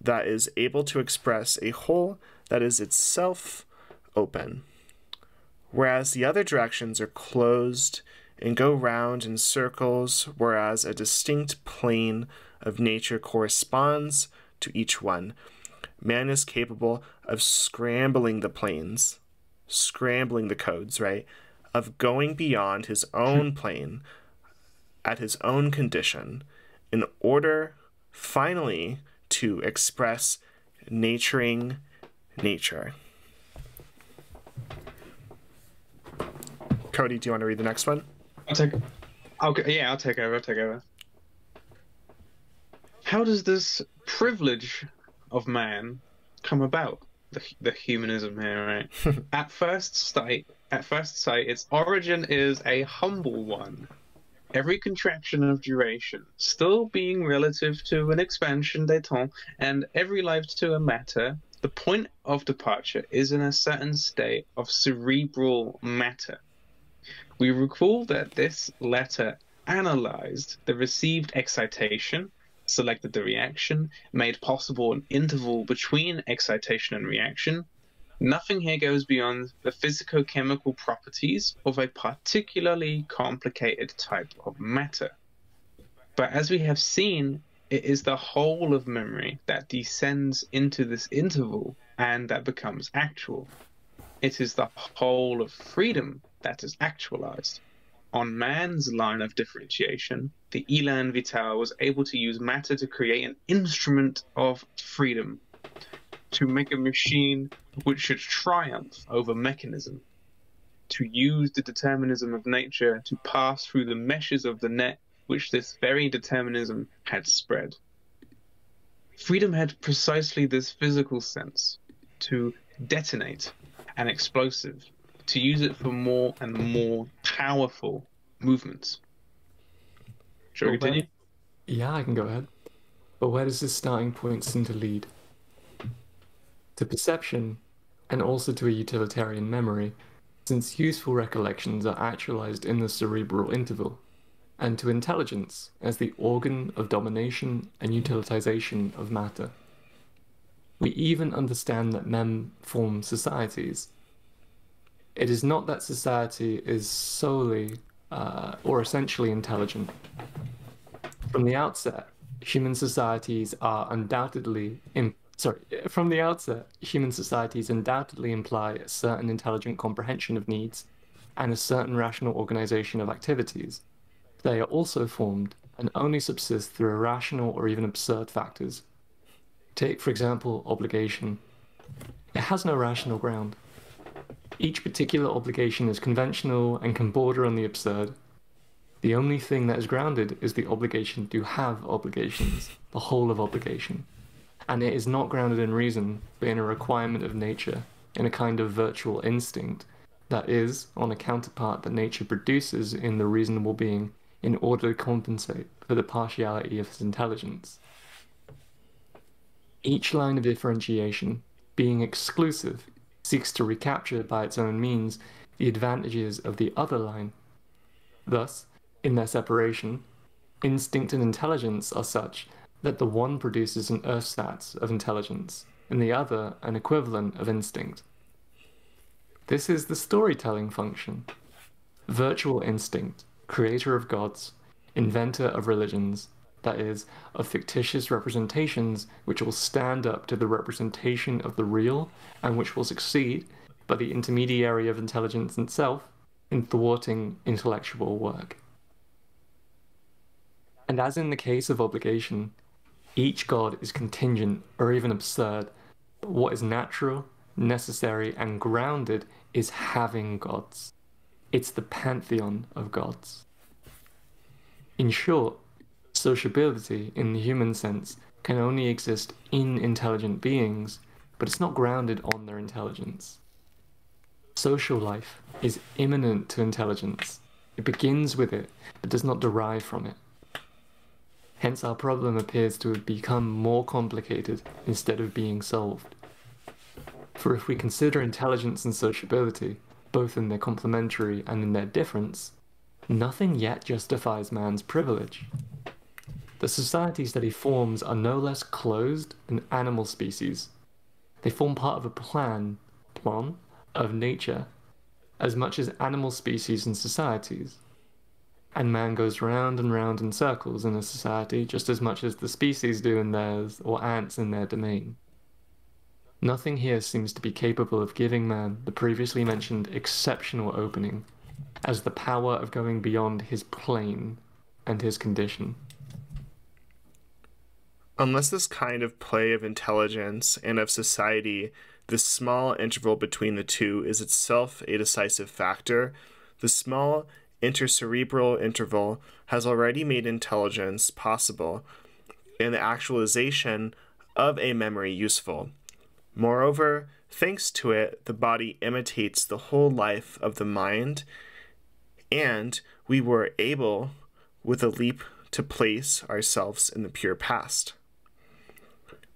that is able to express a whole that is itself open, whereas the other directions are closed and go round in circles, whereas a distinct plane of nature corresponds to each one. Man is capable of scrambling the planes, scrambling the codes, right? Of going beyond his own plane at his own condition in order finally to express naturing nature. Cody, do you want to read the next one? I'll take over. How does this privilege of man come about? The humanism here, right? At first sight, its origin is a humble one. Every contraction of duration, still being relative to an expansion des temps, and every life to a matter, the point of departure is in a certain state of cerebral matter. We recall that this letter analyzed the received excitation, selected the reaction, made possible an interval between excitation and reaction. Nothing here goes beyond the physicochemical properties of a particularly complicated type of matter. But as we have seen, it is the whole of memory that descends into this interval and that becomes actual. It is the whole of freedom that is actualized. On man's line of differentiation, the élan vital was able to use matter to create an instrument of freedom, to make a machine which should triumph over mechanism, to use the determinism of nature to pass through the meshes of the net which this very determinism had spread. Freedom had precisely this physical sense, to detonate an explosive, to use it for more and more powerful movements. Shall we continue? Yeah, I can go ahead. But where does this starting point seem to lead? To perception, and also to a utilitarian memory, since useful recollections are actualized in the cerebral interval, and to intelligence as the organ of domination and utilitization of matter. We even understand that men form societies. It is not that society is solely or essentially intelligent. From the outset, human societies undoubtedly imply a certain intelligent comprehension of needs and a certain rational organization of activities. They are also formed and only subsist through irrational or even absurd factors. Take, for example, obligation. It has no rational ground. Each particular obligation is conventional and can border on the absurd. The only thing that is grounded is the obligation to have obligations, the whole of obligation. And it is not grounded in reason, but in a requirement of nature, in a kind of virtual instinct, that is, on a counterpart that nature produces in the reasonable being in order to compensate for the partiality of his intelligence. Each line of differentiation, being exclusive, seeks to recapture by its own means the advantages of the other line. Thus, in their separation, instinct and intelligence are such that the one produces an ersatz of intelligence, and the other an equivalent of instinct. This is the storytelling function. Virtual instinct, creator of gods, inventor of religions, that is, of fictitious representations which will stand up to the representation of the real and which will succeed, by the intermediary of intelligence itself, in thwarting intellectual work. And as in the case of obligation, each god is contingent or even absurd, but what is natural, necessary, and grounded is having gods. It's the pantheon of gods. In short, sociability in the human sense can only exist in intelligent beings, but it's not grounded on their intelligence. Social life is immanent to intelligence. It begins with it, but does not derive from it. Hence our problem appears to have become more complicated instead of being solved. For if we consider intelligence and sociability, both in their complementary and in their difference, nothing yet justifies man's privilege. The societies that he forms are no less closed than animal species. They form part of a plan of nature, as much as animal species and societies. And man goes round and round in circles in a society just as much as the species do in theirs, or ants in their domain. Nothing here seems to be capable of giving man the previously mentioned exceptional opening, as the power of going beyond his plane and his condition. Unless this kind of play of intelligence and of society, this small interval between the two, is itself a decisive factor, the small intercerebral interval has already made intelligence possible and the actualization of a memory useful. Moreover, thanks to it, the body imitates the whole life of the mind, and we were able, with a leap, to place ourselves in the pure past.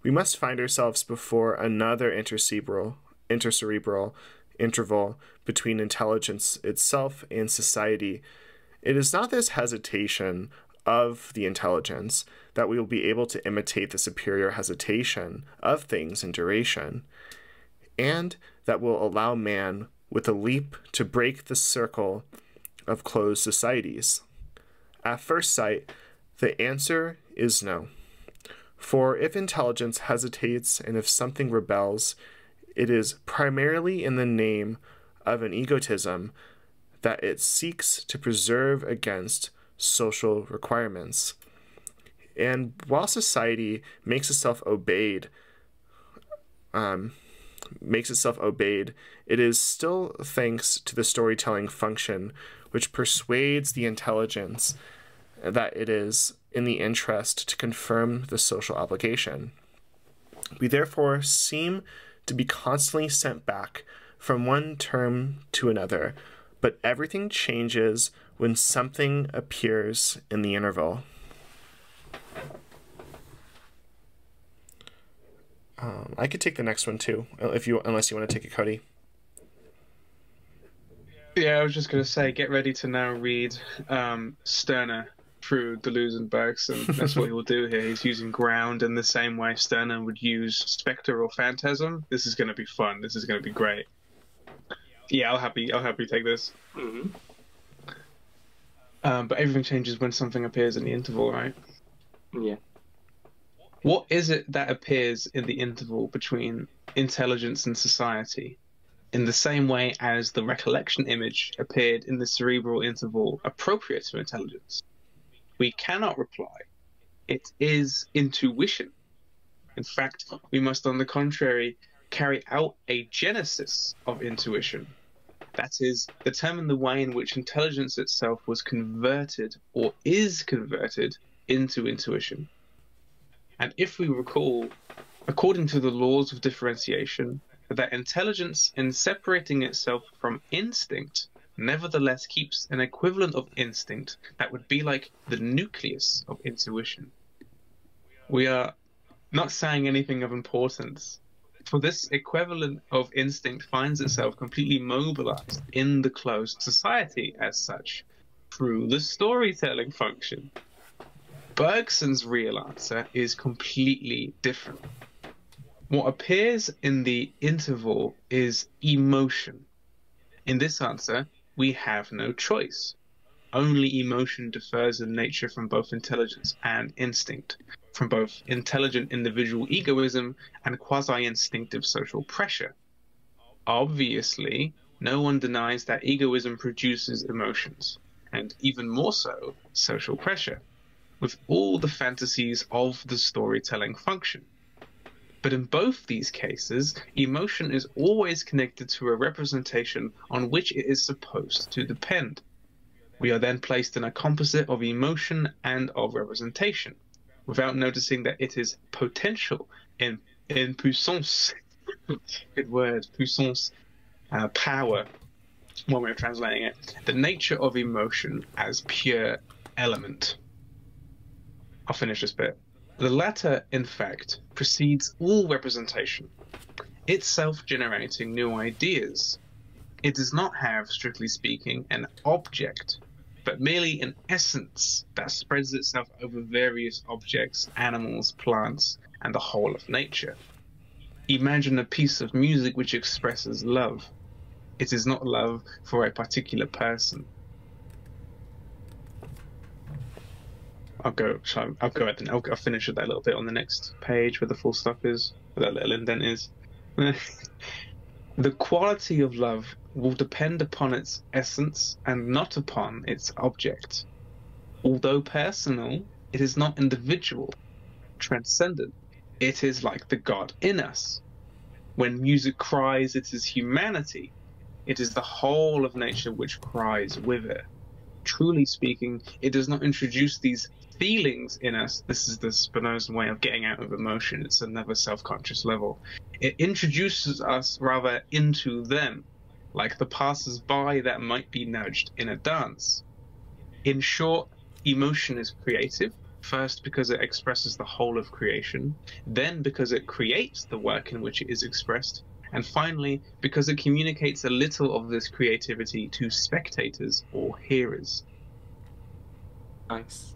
We must find ourselves before another intercerebral interval between intelligence itself and society. It is not this hesitation of the intelligence that we will be able to imitate the superior hesitation of things in duration, and that will allow man with a leap to break the circle of closed societies. At first sight, the answer is no. For if intelligence hesitates and if something rebels, it is primarily in the name of an egotism that it seeks to preserve against social requirements. And while society makes itself obeyed, it is still thanks to the storytelling function which persuades the intelligence that it is in the interest to confirm the social obligation. We therefore seem to be constantly sent back from one term to another, but everything changes when something appears in the interval. I could take the next one too, unless you want to take it, Cody. Yeah, I was just going to say, get ready to now read Stirner through Deleuze and Bergson. That's what he will do here. He's using ground in the same way Stirner would use spectre or phantasm. This is going to be fun. This is going to be great. Yeah, I'll happy take this. Mm-hmm. But everything changes when something appears in the interval, right? Yeah. What is it that appears in the interval between intelligence and society? In the same way as the recollection image appeared in the cerebral interval appropriate to intelligence? We cannot reply. It is intuition. In fact, we must, on the contrary, carry out a genesis of intuition. That is, determine the way in which intelligence itself was converted or is converted into intuition. And if we recall, according to the laws of differentiation, that intelligence, in separating itself from instinct, nevertheless keeps an equivalent of instinct that would be like the nucleus of intuition. We are not saying anything of importance, for this equivalent of instinct finds itself completely mobilized in the closed society as such, through the storytelling function. Bergson's real answer is completely different. What appears in the interval is emotion. In this answer, we have no choice. Only emotion differs in nature from both intelligence and instinct, from both intelligent individual egoism and quasi-instinctive social pressure. Obviously, no one denies that egoism produces emotions, and even more so, social pressure, with all the fantasies of the storytelling function. But in both these cases, emotion is always connected to a representation on which it is supposed to depend. We are then placed in a composite of emotion and of representation, without noticing that it is potential in puissance. Good word, puissance. power, one way of translating it, the nature of emotion as pure element. I'll finish this bit. The latter, in fact, precedes all representation, itself generating new ideas. It does not have, strictly speaking, an object, but merely an essence that spreads itself over various objects, animals, plants, and the whole of nature. Imagine a piece of music which expresses love. It is not love for a particular person. I'll finish with that little bit on the next page where the full stop is, where that little indent is. The quality of love will depend upon its essence and not upon its object. Although personal, it is not individual, transcendent. It is like the God in us. When music cries, it is humanity. It is the whole of nature which cries with it. Truly speaking, it does not introduce these feelings in us. This is the Spinozan way of getting out of emotion. It's another self-conscious level. It introduces us rather into them, like the passers-by that might be nudged in a dance. In short, emotion is creative, first because it expresses the whole of creation, then because it creates the work in which it is expressed, and finally because it communicates a little of this creativity to spectators or hearers. Nice.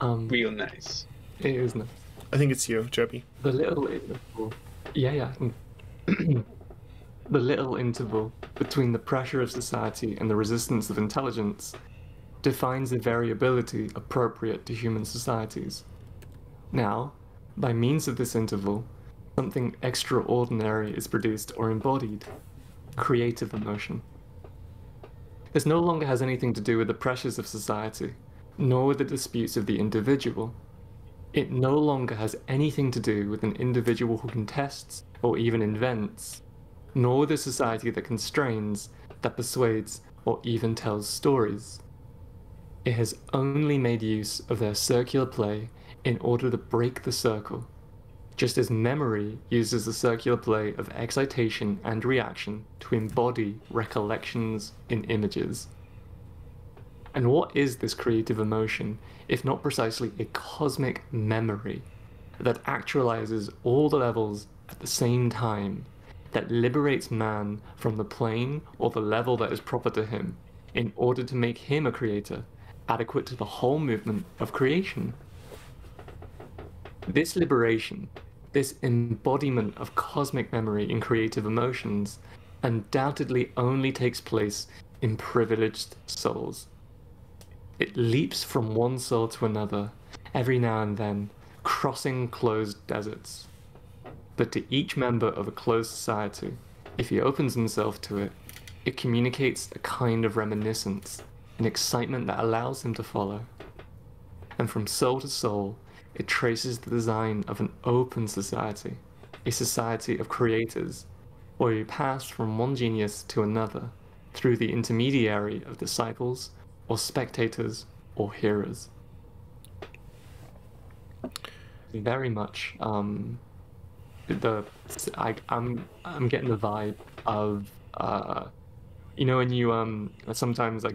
Real nice. It is nice. I think it's you, Jobee. The little interval. Yeah. The little interval between the pressure of society and the resistance of intelligence defines the variability appropriate to human societies. Now, by means of this interval, something extraordinary is produced or embodied. Creative emotion. This no longer has anything to do with the pressures of society, nor with the disputes of the individual. It no longer has anything to do with an individual who contests or even invents, nor with a society that constrains, that persuades, or even tells stories. It has only made use of their circular play in order to break the circle, just as memory uses the circular play of excitation and reaction to embody recollections in images. And what is this creative emotion, if not precisely a cosmic memory that actualizes all the levels at the same time, that liberates man from the plane or the level that is proper to him, in order to make him a creator, adequate to the whole movement of creation? This liberation, this embodiment of cosmic memory in creative emotions, undoubtedly only takes place in privileged souls. It leaps from one soul to another, every now and then, crossing closed deserts. But to each member of a closed society, if he opens himself to it, it communicates a kind of reminiscence, an excitement that allows him to follow. And from soul to soul, it traces the design of an open society, a society of creators, where we pass from one genius to another through the intermediary of disciples, or spectators, or hearers. Very much, I'm getting the vibe of, you know, when you sometimes I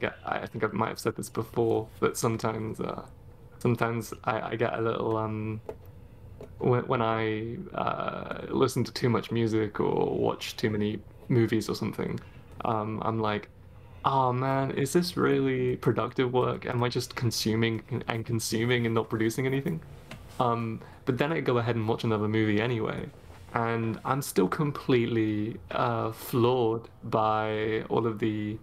think I might have said this before, but sometimes I get a little when I listen to too much music or watch too many movies or something, I'm like, oh man, is this really productive work? Am I just consuming and not producing anything? But then I go ahead and watch another movie anyway, and I'm still completely floored by all of the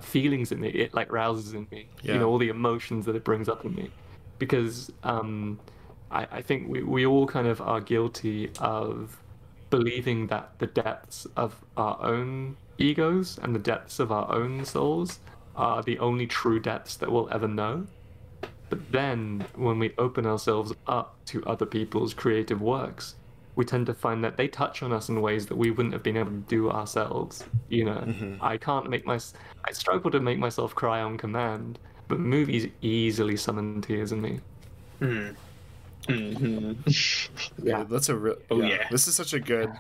feelings in it like rouses in me. Yeah. You know, all the emotions that it brings up in me, because I think we all kind of are guilty of believing that the depths of our own egos and the depths of our own souls are the only true depths that we'll ever know. But then when we open ourselves up to other people's creative works, we tend to find that they touch on us in ways that we wouldn't have been able to do ourselves. You know, I struggle to make myself cry on command, but movies easily summon tears in me. Yeah. That's a real. Oh, Yeah, yeah. this is such a good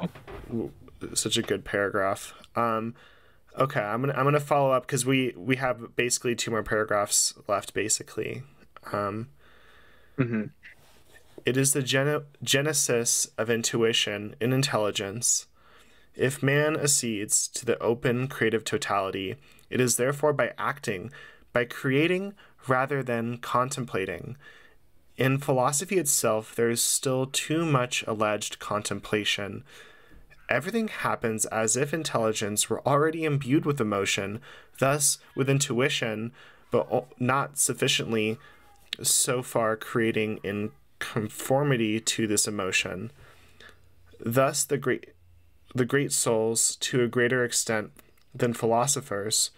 paragraph. Okay, I'm gonna follow up because we have basically two more paragraphs left. Basically, Hmm. it is the genesis of intuition in intelligence. If man accedes to the open creative totality, it is therefore by acting, by creating rather than contemplating. In philosophy itself, there is still too much alleged contemplation. Everything happens as if intelligence were already imbued with emotion, thus with intuition, but not sufficiently so far creating in conformity to this emotion. Thus, the great souls, to a greater extent than philosophers,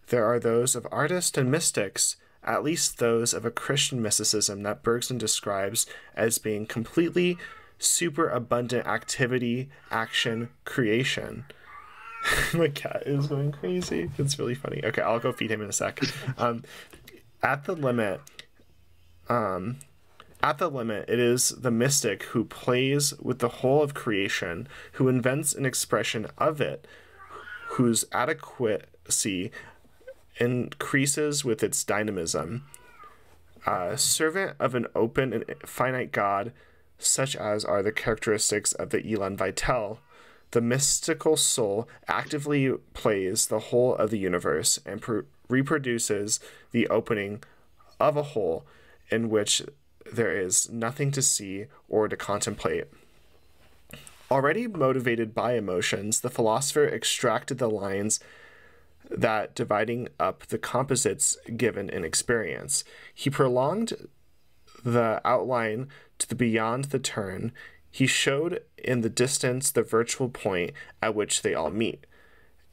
there are those of artists and mystics, at least those of a Christian mysticism that Bergson describes as being completely superabundant activity, action, creation. My cat is going crazy. It's really funny. Okay, I'll go feed him in a sec. At the limit, it is the mystic who plays with the whole of creation, who invents an expression of it, whose adequacy increases with its dynamism. Servant of an open and finite God, such as are the characteristics of the Elan Vital, the mystical soul actively plays the whole of the universe and reproduces the opening of a whole in which there is nothing to see or to contemplate. Already motivated by emotions, the philosopher extracted the lines that dividing up the composites given in experience. He prolonged the outline to the beyond the turn. He showed in the distance the virtual point at which they all meet.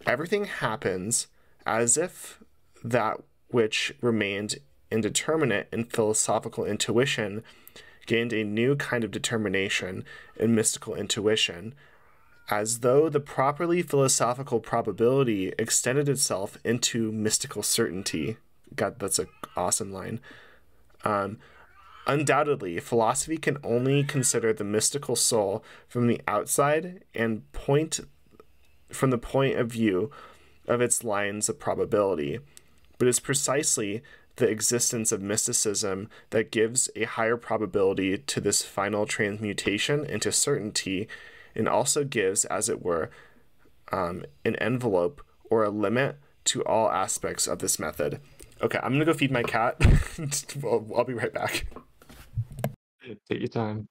Everything happens as if that which remained indeterminate in philosophical intuition gained a new kind of determination in mystical intuition, as though the properly philosophical probability extended itself into mystical certainty. God, that's an awesome line. Undoubtedly, philosophy can only consider the mystical soul from the outside and from the point of view of its lines of probability, but it's precisely the existence of mysticism that gives a higher probability to this final transmutation into certainty, and also gives, as it were, an envelope or a limit to all aspects of this method. Okay, I'm gonna go feed my cat. I'll be right back. Take your time.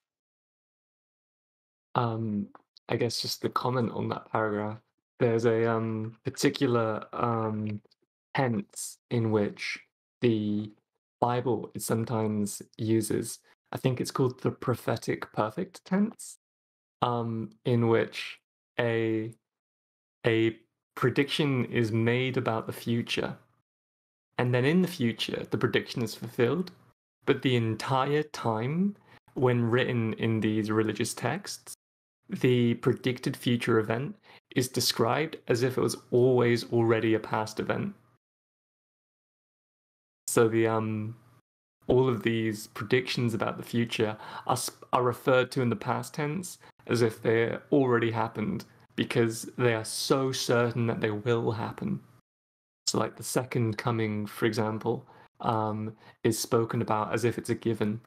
I guess just the comment on that paragraph. There's a particular tense in which the Bible it sometimes uses. I think it's called the prophetic perfect tense, in which a a prediction is made about the future, and then in the future the prediction is fulfilled, but the entire time when written in these religious texts, the predicted future event is described as if it was always already a past event. So the all of these predictions about the future are referred to in the past tense as if they already happened because they are so certain that they will happen. So like the second coming, for example, is spoken about as if it's a given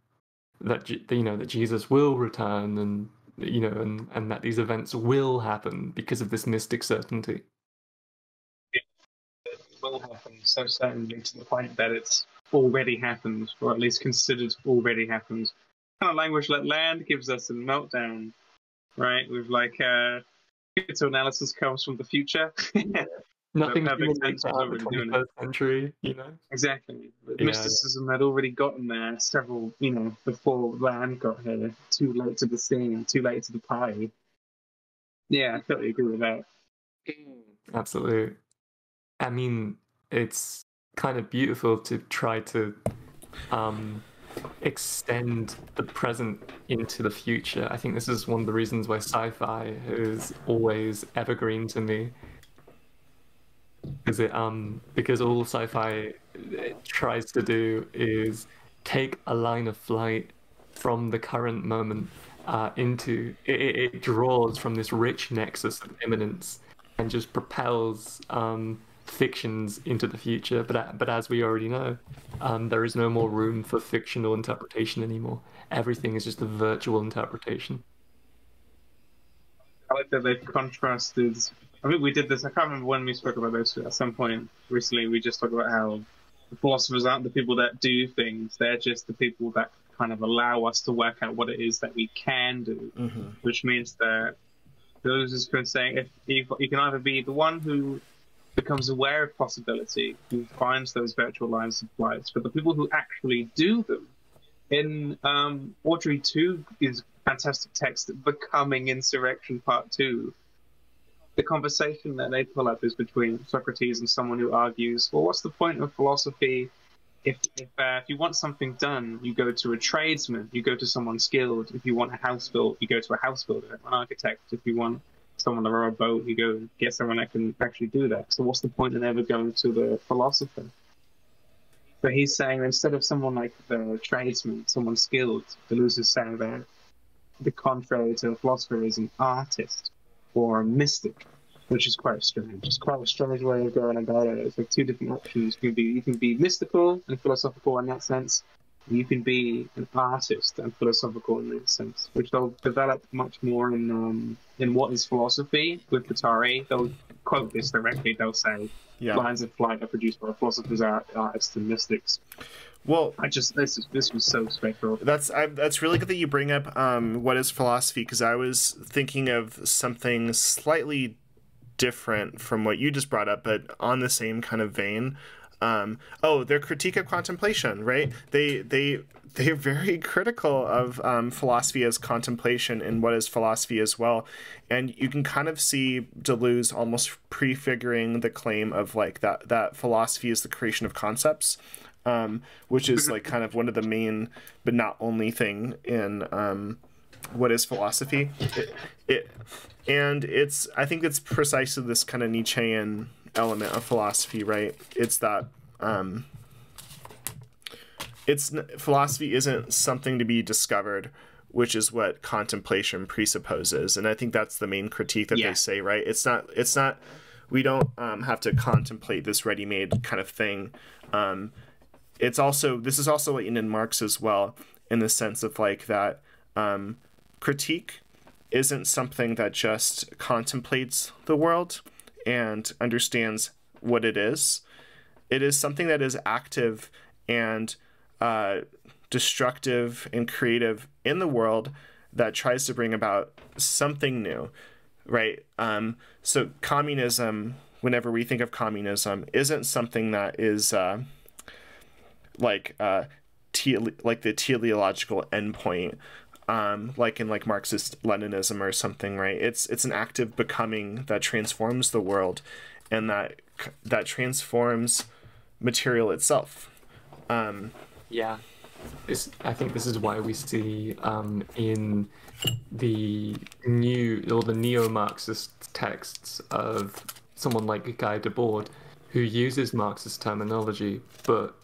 that that Jesus will return and and that these events will happen because of this mystic certainty. It will happen so certainly to the point that it's already happened, or at least considered already happened. Kind of language like Land gives us a meltdown, right? With like analysis comes from the future. Nothing Perfect human sense makes it was out in the already doing it. 21st century, Exactly. But Yeah. mysticism had already gotten there several, before Land got here. Too late to the scene, too late to the party. Yeah, I totally agree with that. Absolutely. I mean, it's kind of beautiful to try to extend the present into the future. I think this is one of the reasons why sci-fi is always evergreen to me. Because all sci-fi tries to do is take a line of flight from the current moment into it draws from this rich nexus of immanence and just propels fictions into the future. But as we already know, there is no more room for fictional interpretation anymore. Everything is just a virtual interpretation. I like that they've contrasted. I think we did this. I can't remember when we spoke about this at some point recently. We just talked about how the philosophers aren't the people that do things; they're just the people that kind of allow us to work out what it is that we can do. Which means that those is good saying if you can either be the one who becomes aware of possibility, who finds those virtual lines of flights, but the people who actually do them. In Audrey 2 is fantastic text, Becoming Insurrection Part 2. The conversation that they pull up is between Socrates and someone who argues, well, what's the point of philosophy? If you want something done, you go to a tradesman, you go to someone skilled. If you want a house built, you go to a house builder, an architect. If you want someone to row a boat, you go get someone that can actually do that. So what's the point in ever going to the philosopher? But he's saying instead of someone like the tradesman, someone skilled, Deleuze is saying that the contrary to a philosopher is an artist or a mystic, which is quite strange. It's quite a strange way of going about it. It's like two different options. You can be mystical and philosophical in that sense. You can be an artist and philosophical in that sense, which they'll develop much more in What is Philosophy with Guattari. They'll quote this directly. They'll say, lines of flight are produced by philosophers, artists, and mystics. Well, this was so straightforward. That's really good that you bring up What is Philosophy, because I was thinking of something slightly different from what you just brought up, but on the same kind of vein. Their critique of contemplation, right? They're very critical of philosophy as contemplation and What is Philosophy as well. And you can kind of see Deleuze almost prefiguring the claim of like that philosophy is the creation of concepts, which is like kind of one of the main but not only thing in What is Philosophy. I think it's precisely this kind of Nietzschean element of philosophy, right? It's that philosophy isn't something to be discovered, which is what contemplation presupposes. And I think that's the main critique that they say, right? It's not we don't have to contemplate this ready-made kind of thing. This is also what in Marx as well, in the sense of like that critique isn't something that just contemplates the world and understands what it is. It is something that is active and destructive and creative in the world that tries to bring about something new, right? So communism, whenever we think of communism, isn't something that is like the teleological endpoint, like in like Marxist Leninism or something, right? It's an active becoming that transforms the world, and that transforms material itself. I think this is why we see in the neo-Marxist texts of someone like Guy Debord, who uses Marxist terminology, but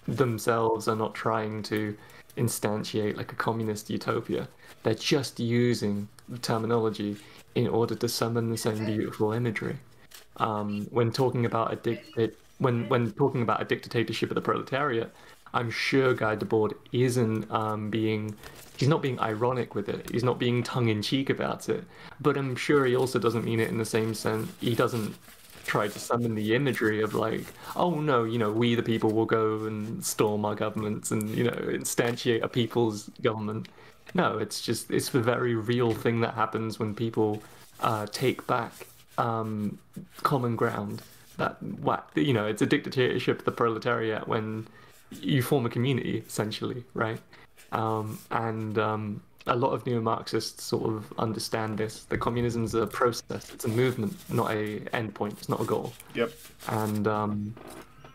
themselves are not trying to instantiate like a communist utopia. They're just using the terminology in order to summon the same beautiful imagery. When talking about a dictatorship of the proletariat, I'm sure Guy Debord isn't he's not being ironic with it. He's not being tongue-in-cheek about it. But I'm sure he also doesn't mean it in the same sense. He doesn't try to summon the imagery of like, oh no, we the people will go and storm our governments and, instantiate a people's government. No, it's the very real thing that happens when people take back common ground. It's a dictatorship of the proletariat when you form a community, essentially, right? A lot of neo-Marxists sort of understand this. The communism's a process; it's a movement, not a endpoint. It's not a goal. Yep. And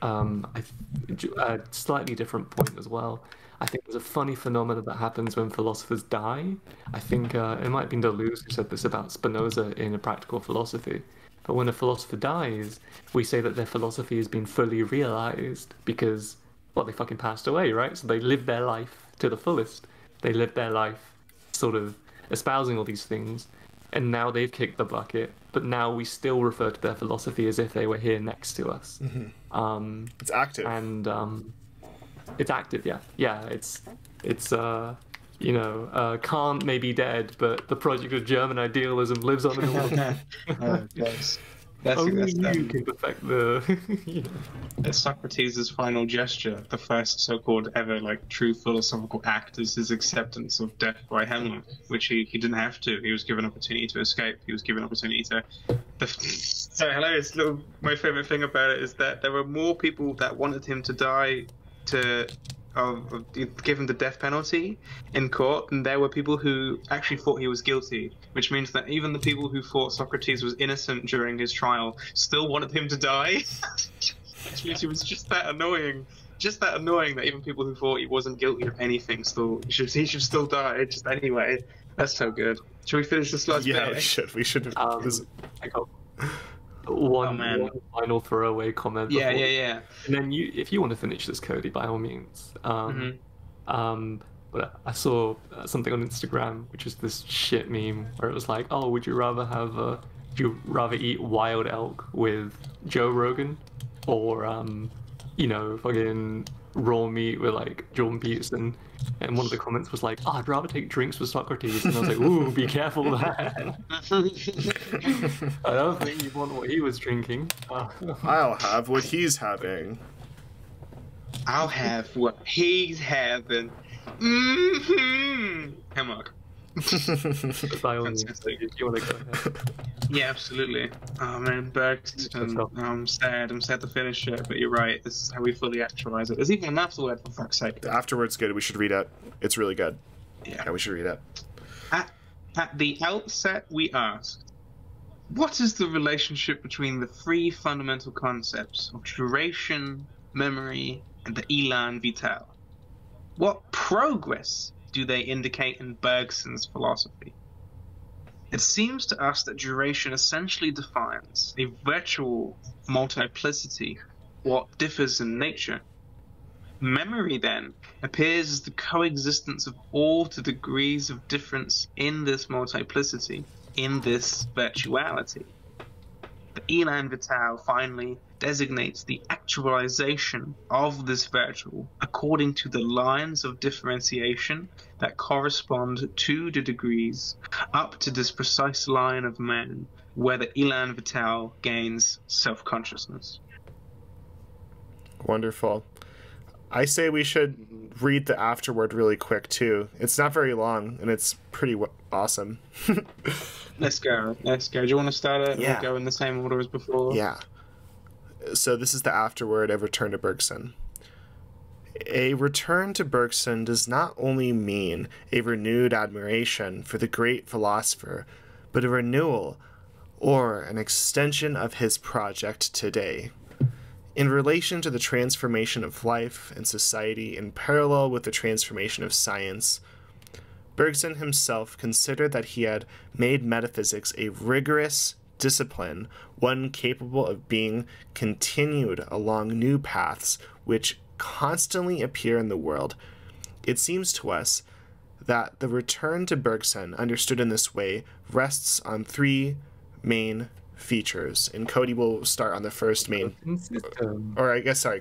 a slightly different point as well. I think there's a funny phenomenon that happens when philosophers die. I think it might have been Deleuze who said this about Spinoza in A Practical Philosophy. But when a philosopher dies, we say that their philosophy has been fully realized because, well, they fucking passed away, right? So they lived their life to the fullest. They lived their life sort of espousing all these things, and now they've kicked the bucket, but now we still refer to their philosophy as if they were here next to us. It's active. And it's active, yeah. It's Kant may be dead, but the project of German idealism lives on in the world. Only you can perfect the. It's Socrates' final gesture, the first so-called ever true philosophical act, is his acceptance of death by Hamlet, which he didn't have to. He was given opportunity to escape. He was given opportunity to. So hilarious. My favorite thing about it is that there were more people that wanted him to die to give him the death penalty in court, and there were people who actually thought he was guilty, which means that even the people who thought Socrates was innocent during his trial still wanted him to die. Which means he was just that annoying that even people who thought he wasn't guilty of anything he should still die just anyway. That's so good. Should we finish this last bit? Yeah, we should. I got one final throwaway comment. Yeah. And then if you want to finish this, Cody, by all means. But I saw something on Instagram, which is this shit meme where it was like, "Oh, would you rather eat wild elk with Joe Rogan, or fucking raw meat with Jordan Peterson?" And one of the comments was like, "Oh, I'd rather take drinks with Socrates." And I was like, "Ooh, be careful there." I don't think you want what he was drinking. I'll have what he's having. I'll have what he's having. Hammock. By all means, if you want to go ahead. Yeah, absolutely. Oh man, Bergson. I'm sad to finish it, but you're right. This is how we fully actualize it. There's even an afterword, for fuck's sake. The afterword's good. We should read it. It's really good. Yeah, we should read it. At the outset, we asked, what is the relationship between the three fundamental concepts of duration, memory, and the élan vital? What progress do they indicate in Bergson's philosophy? It seems to us that duration essentially defines a virtual multiplicity, what differs in nature. Memory, then, appears as the coexistence of all the degrees of difference in this multiplicity, in this virtuality. The élan vital, finally, designates the actualization of this virtual according to the lines of differentiation that correspond to the degrees up to this precise line of man where the élan vital gains self-consciousness. Wonderful. I say we should read the afterword really quick too. It's not very long and it's pretty awesome. Let's go. Do you want to start it? Yeah. We'll go in the same order as before. Yeah. So this is the afterword of Return to Bergson. A return to Bergson does not only mean a renewed admiration for the great philosopher, but a renewal or an extension of his project today. In relation to the transformation of life and society in parallel with the transformation of science, Bergson himself considered that he had made metaphysics a rigorous discipline, one capable of being continued along new paths which constantly appear in the world. It seems to us that the return to Bergson, understood in this way, rests on three main features. And Cody will start on the first main,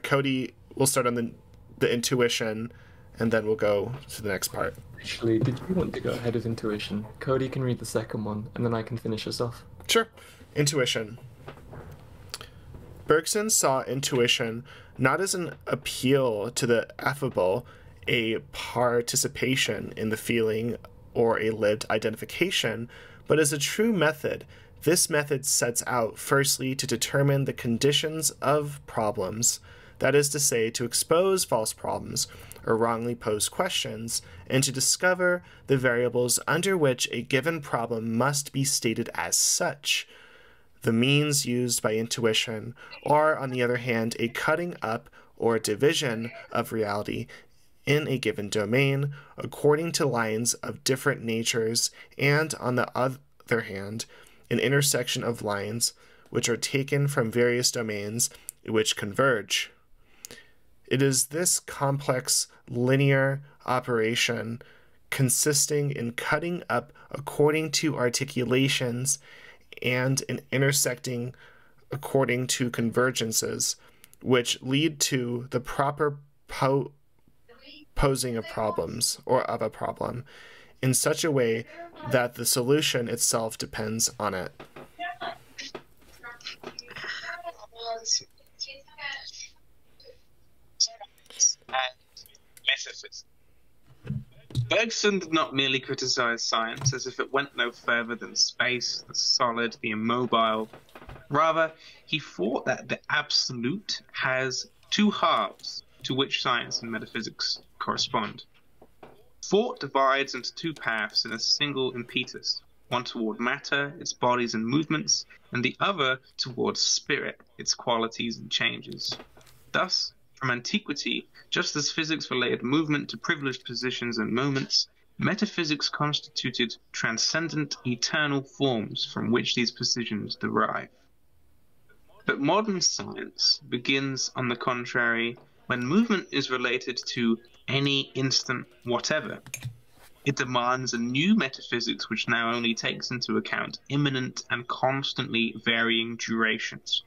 Cody will start on the intuition, and then we'll go to the next part. Actually, did you want to go ahead of intuition? Cody can read the second one, and then I can finish us off. Sure. Intuition. Bergson saw intuition not as an appeal to the affable, a participation in the feeling, or a lived identification, but as a true method. This method sets out, firstly, to determine the conditions of problems, that is to say, to expose false problems or wrongly posed questions, and to discover the variables under which a given problem must be stated as such. The means used by intuition are, on the other hand, a cutting up or division of reality in a given domain according to lines of different natures, and, on the other hand, an intersection of lines which are taken from various domains which converge. It is this complex, linear operation consisting in cutting up according to articulations and in intersecting according to convergences, which lead to the proper posing of problems or of a problem in such a way that the solution itself depends on it. Metaphysics. Bergson did not merely criticize science as if it went no further than space, the solid, the immobile. Rather, he thought that the absolute has two halves to which science and metaphysics correspond. Thought divides into two paths in a single impetus, one toward matter, its bodies and movements, and the other towards spirit, its qualities and changes. Thus, from antiquity, just as physics related movement to privileged positions and moments, metaphysics constituted transcendent, eternal forms from which these positions derive. But modern science begins, on the contrary, when movement is related to any instant whatever. It demands a new metaphysics which now only takes into account imminent and constantly varying durations.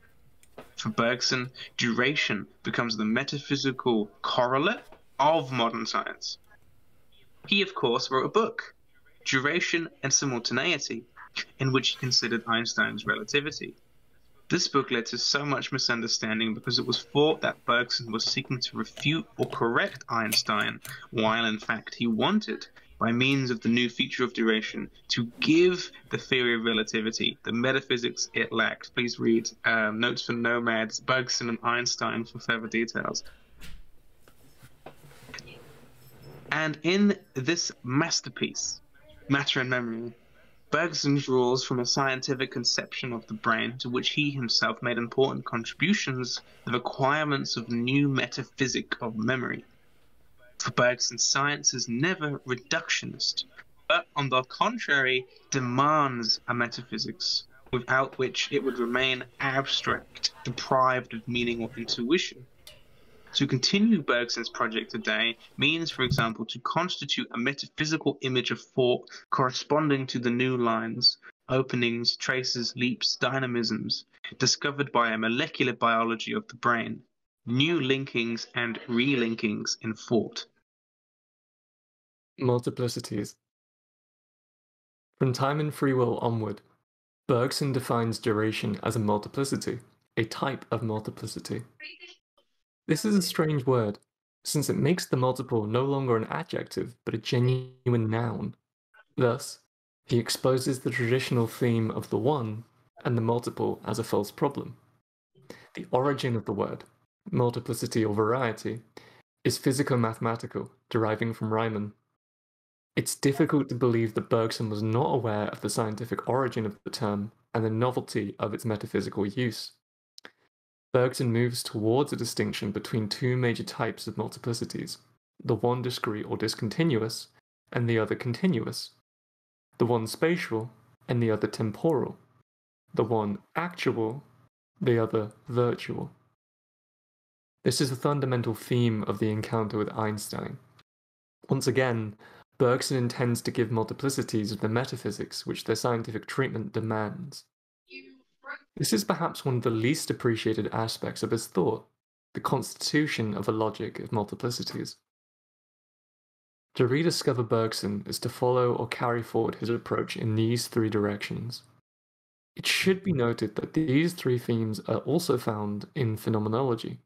For Bergson, duration becomes the metaphysical correlate of modern science. He, of course, wrote a book, Duration and Simultaneity, in which he considered Einstein's relativity. This book led to so much misunderstanding because it was thought that Bergson was seeking to refute or correct Einstein, while in fact he wanted, by means of the new feature of duration, to give the theory of relativity the metaphysics it lacked. Please read Notes for Nomads, Bergson and Einstein for further details. And in this masterpiece, Matter and Memory, Bergson draws from a scientific conception of the brain to which he himself made important contributions, the requirements of the new metaphysic of memory. For Bergson, science is never reductionist, but on the contrary demands a metaphysics, without which it would remain abstract, deprived of meaning or intuition. To continue Bergson's project today means, for example, to constitute a metaphysical image of thought corresponding to the new lines, openings, traces, leaps, dynamisms, discovered by a molecular biology of the brain, new linkings and relinkings in thought. Multiplicities. From time and free will onward, Bergson defines duration as a multiplicity, a type of multiplicity. This is a strange word, since it makes the multiple no longer an adjective, but a genuine noun. Thus, he exposes the traditional theme of the one and the multiple as a false problem. The origin of the word, multiplicity or variety, is physico-mathematical, deriving from Riemann. It's difficult to believe that Bergson was not aware of the scientific origin of the term and the novelty of its metaphysical use. Bergson moves towards a distinction between two major types of multiplicities, the one discrete or discontinuous, and the other continuous, the one spatial and the other temporal, the one actual, the other virtual. This is a fundamental theme of the encounter with Einstein. Once again, Bergson intends to give multiplicities the metaphysics which their scientific treatment demands. This is perhaps one of the least appreciated aspects of his thought, the constitution of a logic of multiplicities. To rediscover Bergson is to follow or carry forward his approach in these three directions. It should be noted that these three themes are also found in phenomenology,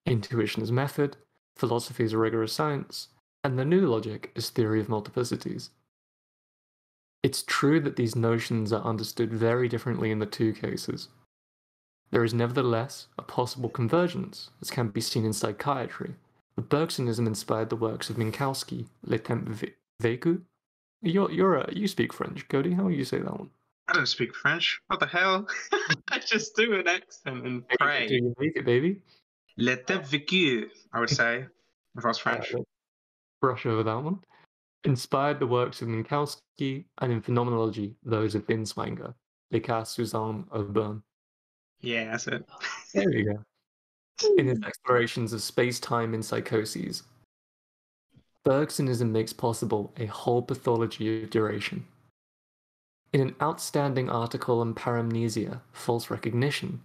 intuition as method, philosophy as rigorous science, and the new logic as theory of multiplicities. It's true that these notions are understood very differently in the two cases. There is nevertheless a possible convergence, as can be seen in psychiatry, where Bergsonism inspired the works of Minkowski, Le Temps Vécu. You speak French, Cody. How do you say that one? I don't speak French. What the hell? I just do an accent and pray. Do you make it, baby? Le Temps Vécu, I would say, if I was French. Let's brush over that one. Inspired the works of Minkowski, and in phenomenology, those of Binswanger, Les Cas Suzanne Aubin. Yeah, that's it. There we go. In his explorations of space-time in psychoses. Bergsonism makes possible a whole pathology of duration. In an outstanding article on paramnesia, false recognition,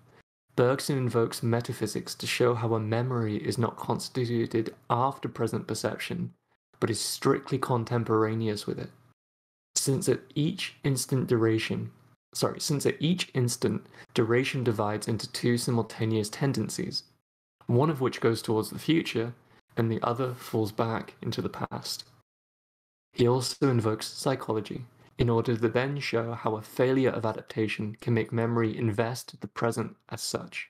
Bergson invokes metaphysics to show how a memory is not constituted after present perception, but is strictly contemporaneous with it. Since at each instant duration divides into two simultaneous tendencies, one of which goes towards the future, and the other falls back into the past. He also invokes psychology in order to then show how a failure of adaptation can make memory invest the present as such.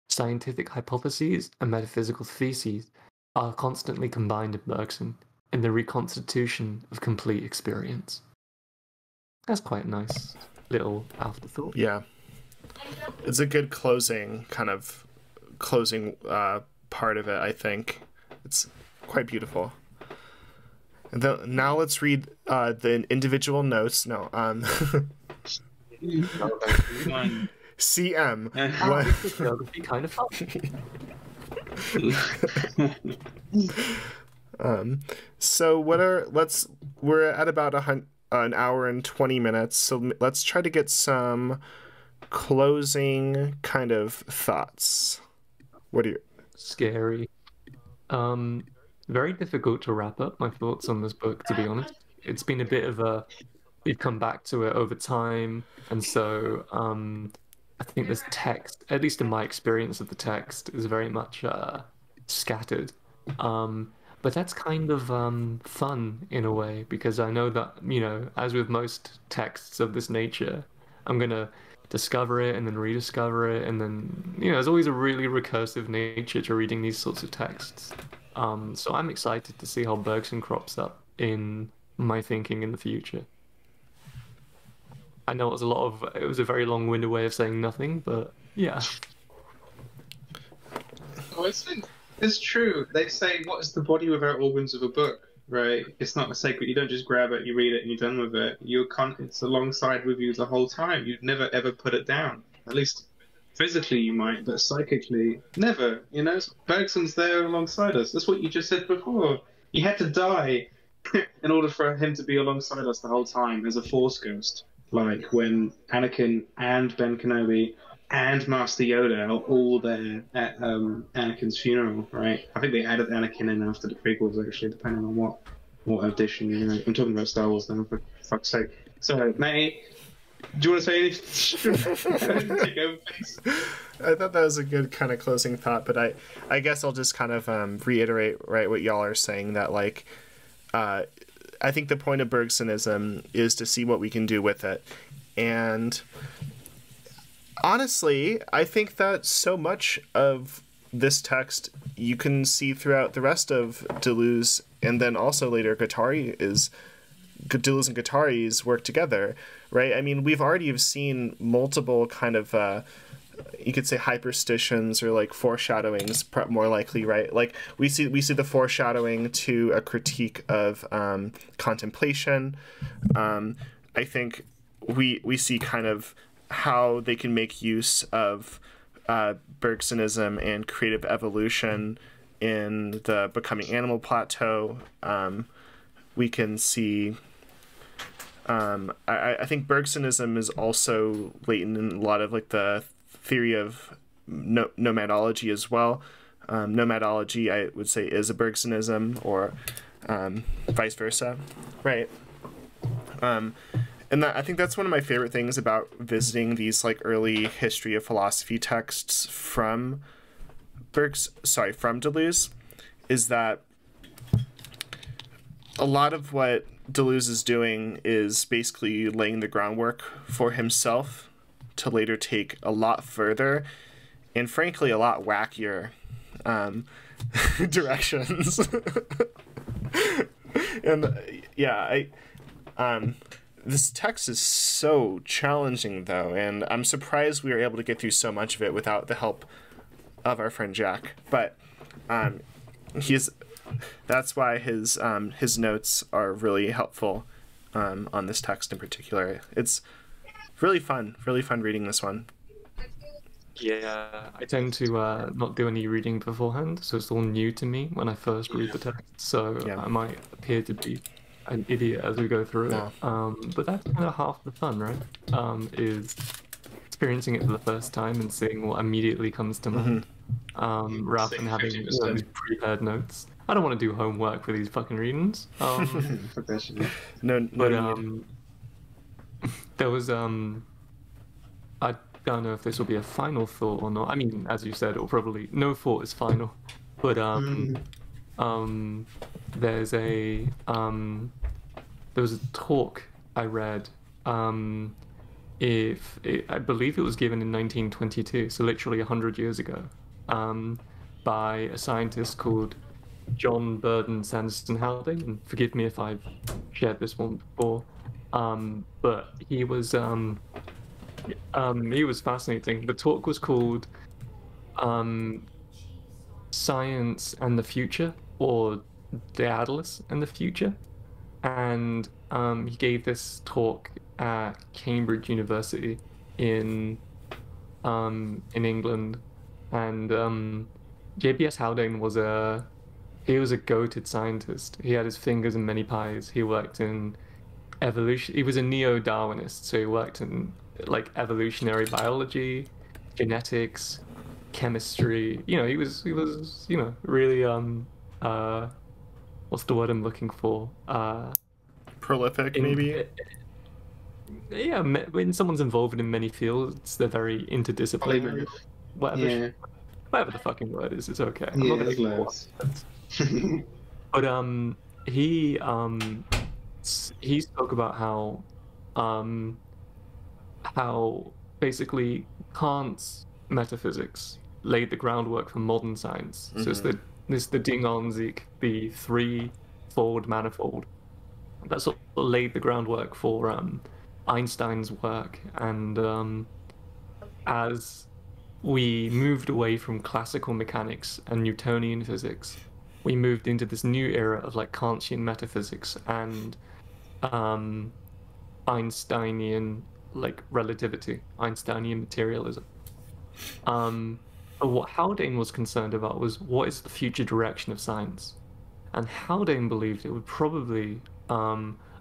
Scientific hypotheses and metaphysical theses are constantly combined in Bergson in the reconstitution of complete experience. That's quite a nice little afterthought. Yeah. It's a good closing part of it, I think. It's quite beautiful. Now let's read the individual notes. No, CM. Geography kind of fun. So we're at about an hour and 20 minutes. So let's try to get some closing kind of thoughts. What are your scary? Very difficult to wrap up my thoughts on this book, to be honest. It's been a bit of we've come back to it over time, and so I think this text, at least in my experience of the text, is very much scattered. But that's kind of fun in a way, because I know that, as with most texts of this nature, I'm going to discover it and then rediscover it, and then, there's always a really recursive nature to reading these sorts of texts. So I'm excited to see how Bergson crops up in my thinking in the future. I know it was a very long-winded way of saying nothing, but yeah. Oh, it's true. They say, what is the body without organs of a book, right? It's not a sacred, you don't just grab it, you read it, and you're done with it. It's alongside with you the whole time. You'd never, ever put it down. At least physically you might, but psychically, never. Bergson's there alongside us. That's what you just said before. He had to die in order for him to be alongside us the whole time as a Force ghost. Like when Anakin and Ben Kenobi and Master Yoda are all there at Anakin's funeral, right? I think they added Anakin in after the prequels, actually, depending on what edition. I'm talking about Star Wars now, for fuck's sake. So, Maty, do you want to say anything? Take over, please. I thought that was a good kind of closing thought, but I guess I'll just kind of reiterate what y'all are saying, that I think the point of Bergsonism is to see what we can do with it. And honestly, I think that so much of this text you can see throughout the rest of Deleuze, and then also later Deleuze and Guattari's work together, right? I mean, we've already seen multiple kind of you could say hyperstitions or foreshadowings, more likely, right? We see the foreshadowing to a critique of contemplation. I think we see kind of how they can make use of Bergsonism and creative evolution in the Becoming Animal plateau. We can see I think Bergsonism is also latent in a lot of the theory of nomadology as well. Nomadology, I would say, is a Bergsonism, or vice versa, right? And I think that's one of my favorite things about visiting these early history of philosophy texts from Deleuze, is that a lot of what Deleuze is doing is basically laying the groundwork for himself to later take a lot further, and frankly a lot wackier directions. And yeah, this text is so challenging though, and I'm surprised we were able to get through so much of it without the help of our friend Jack. But that's why his notes are really helpful on this text in particular. It's really fun reading this one. Yeah, I tend to not do any reading beforehand, so it's all new to me when I first read the text. So Yeah. I might appear to be an idiot as we go through it. No. But that's kind of half the fun, right? Is experiencing it for the first time and seeing what immediately comes to mind, rather than having these prepared notes. I don't want to do homework for these fucking readings. No But need. there was I don't know if this will be a final thought or not. I mean, as you said, it'll probably no thought is final. But there's there was a talk I read. If it, I believe it was given in 1922, so literally 100 years ago, by a scientist called John Burden Sanderson Haldane. And forgive me if I've shared this one before, but he was fascinating. The talk was called Science and the Future, or The Atlas and the Future. And he gave this talk at Cambridge University in England. And JBS Haldane was a goated scientist. He had his fingers in many pies. He worked in evolution. He was a neo-Darwinist, so he worked in like evolutionary biology, genetics, chemistry. He was really what's the word I'm looking for? Prolific, maybe? Yeah, when someone's involved in many fields, they're very interdisciplinary. Whatever, whatever the fucking word is, it's okay. I'm not gonna But he spoke about how basically Kant's metaphysics laid the groundwork for modern science. So it's the Ding an sich, the threefold manifold. That sort of laid the groundwork for Einstein's work. And as we moved away from classical mechanics and Newtonian physics, we moved into this new era of like Kantian metaphysics and Einsteinian like relativity, Einsteinian materialism. But what Haldane was concerned about was what is the future direction of science, and Haldane believed it would probably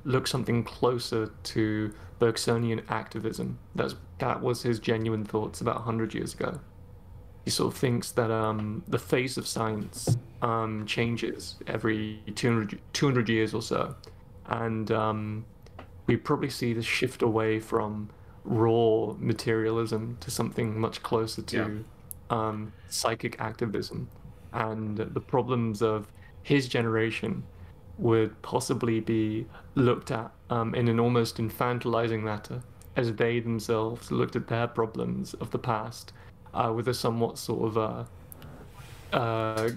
look something closer to Bergsonian activism. That was his genuine thoughts about 100 years ago. He sort of thinks that the face of science changes every 200 years or so, and we probably see this shift away from raw materialism to something much closer to psychic activism. And the problems of his generation would possibly be looked at in an almost infantilizing manner, as they themselves looked at their problems of the past with a somewhat sort of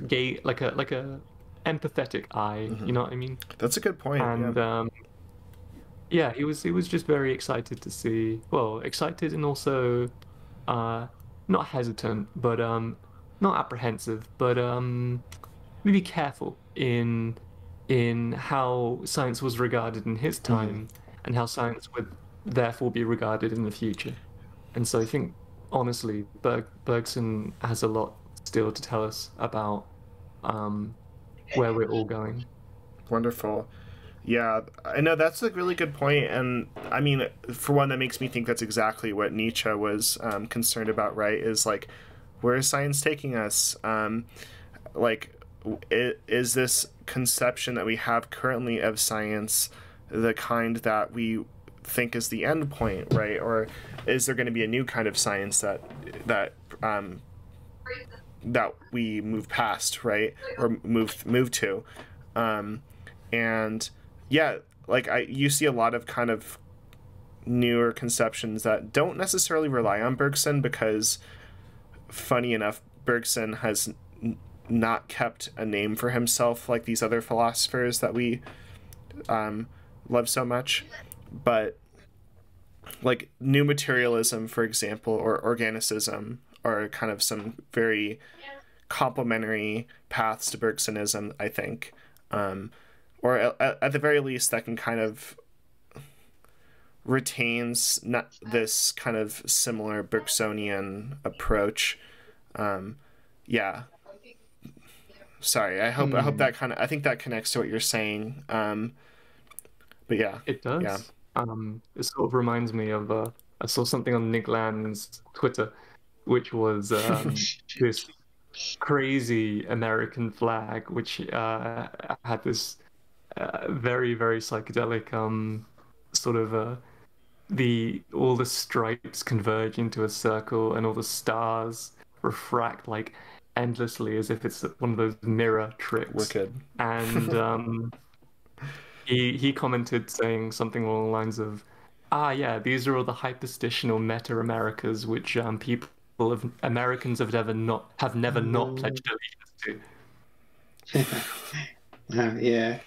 gay, like a empathetic eye. You know what I mean? That's a good point. And yeah, he was just very excited to see. Well, excited and also not hesitant, but not apprehensive, but really careful in how science was regarded in his time and how science would therefore be regarded in the future. And so I think, honestly, Bergson has a lot still to tell us about where we're all going. Wonderful. Yeah, I know that's a really good point, and I mean, for one, that makes me think that's exactly what Nietzsche was concerned about, right? Is like, where is science taking us? Like, is this conception that we have currently of science the kind that we think is the end point, right? Or is there going to be a new kind of science that we move past, right? Or move to, and yeah, like you see a lot of kind of newer conceptions that don't necessarily rely on Bergson because, funny enough, Bergson has not kept a name for himself like these other philosophers that we love so much. But like new materialism, for example, or organicism are kind of some very complementary paths to Bergsonism, I think. Or at the very least, that can kind of retains this kind of similar Bergsonian approach. Yeah. Sorry, I hope that I think that connects to what you're saying. But yeah. It does. Yeah. It sort of reminds me of I saw something on Nick Land's Twitter, which was this crazy American flag, which had this very, very psychedelic sort of all the stripes converge into a circle and all the stars refract like endlessly as if it's one of those mirror tricks. Wicked. And he commented saying something along the lines of, yeah, these are all the hyperstitional meta-Americas which Americans have never not pledged allegiance to. Yeah.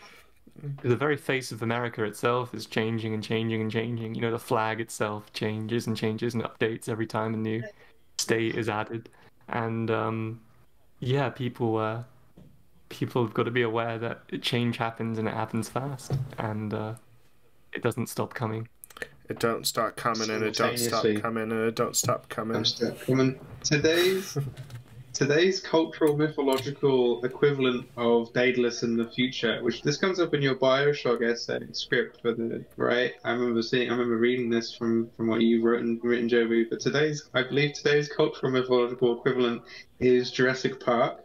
The very face of America itself is changing and changing and changing. You know, the flag itself changes and changes and updates every time a new state is added. And yeah, people have got to be aware that change happens and it happens fast, and it doesn't stop coming. It don't stop coming, and it don't stop coming, and it don't stop coming. Today's cultural mythological equivalent of Daedalus in the future, which this comes up in your Bioshock essay script for the right. I remember reading this from what you've written, Jobee. But I believe today's cultural mythological equivalent is Jurassic Park,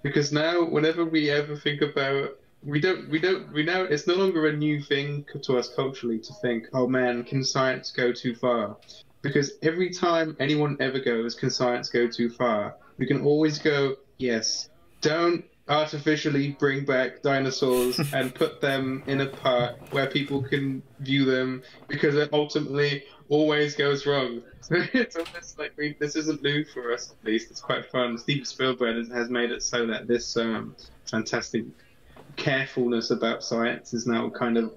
because now whenever we ever think about we now it's no longer a new thing to us culturally to think, oh man, can science go too far? Because every time anyone ever goes, can science go too far? We can always go, yes, don't artificially bring back dinosaurs and put them in a park where people can view them, because it ultimately always goes wrong. So it's almost like this isn't new for us, at least. It's quite fun. Steven Spielberg has made it so that this fantastic carefulness about science is now kind of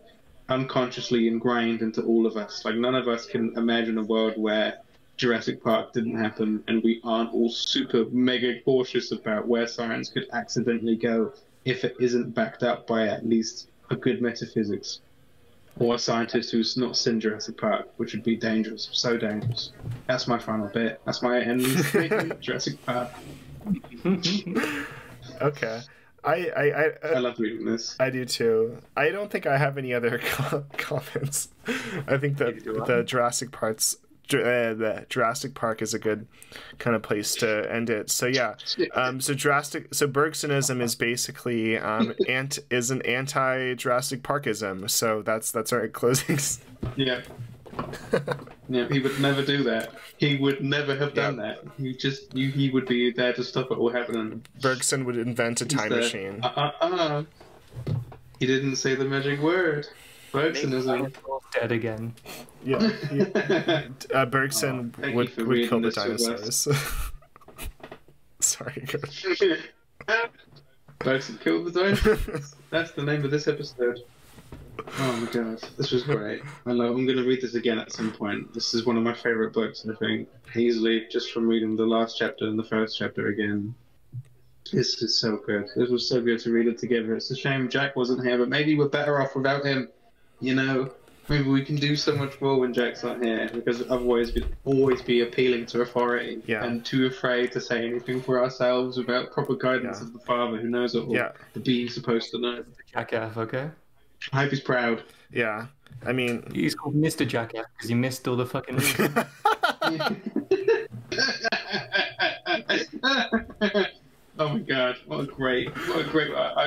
unconsciously ingrained into all of us. Like, none of us can imagine a world where Jurassic Park didn't happen, and we aren't all super mega cautious about where science could accidentally go if it isn't backed up by at least a good metaphysics or a scientist who's not seen Jurassic Park, which would be dangerous, so dangerous. That's my final bit. That's my end. Jurassic Park. Okay. I love reading this. I do too. I don't think I have any other comments. I think that the Jurassic Park is a good kind of place to end it. So yeah, so Bergsonism is basically an anti-Jurassic Parkism. So that's our closing. Yeah. Yeah, he would never do that. He would never have done that. He would be there to stop it all happening. Bergson would invent a time machine. He didn't say the magic word. Bergsonism. Dead again. Yeah. Bergson would kill the dinosaurs. Sorry. Bergson killed the dinosaurs. That's the name of this episode. Oh my god, this was great. I'm going to read this again at some point. This is one of my favourite books, I think, easily, just from reading the last chapter and the first chapter again. This is so good. It was so good to read it together. It's a shame Jack wasn't here, but maybe we're better off without him. You know, maybe we can do so much more when Jack's not here, because otherwise we'd always be appealing to authority and too afraid to say anything for ourselves without proper guidance of the father who knows it all. The being's supposed to know. Jack F, okay? I hope he's proud. Yeah, I mean... He's called Mr. Jack F because he missed all the fucking... Oh my god, what a great...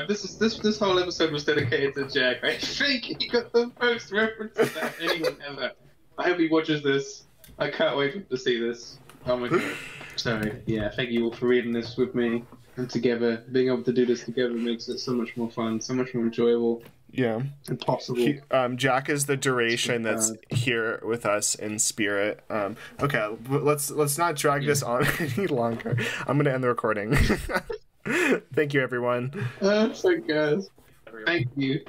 This whole episode was dedicated to Jack. I think he got the most references out of anyone ever. I hope he watches this. I can't wait for him to see this. Oh my god. So, yeah, thank you all for reading this with me. And together, being able to do this together makes it so much more fun, so much more enjoyable. Yeah. And possible. Jack is the duration that's here with us in spirit. Okay, let's not drag this on any longer. I'm going to end the recording. Thank you, everyone. So guys, thank you.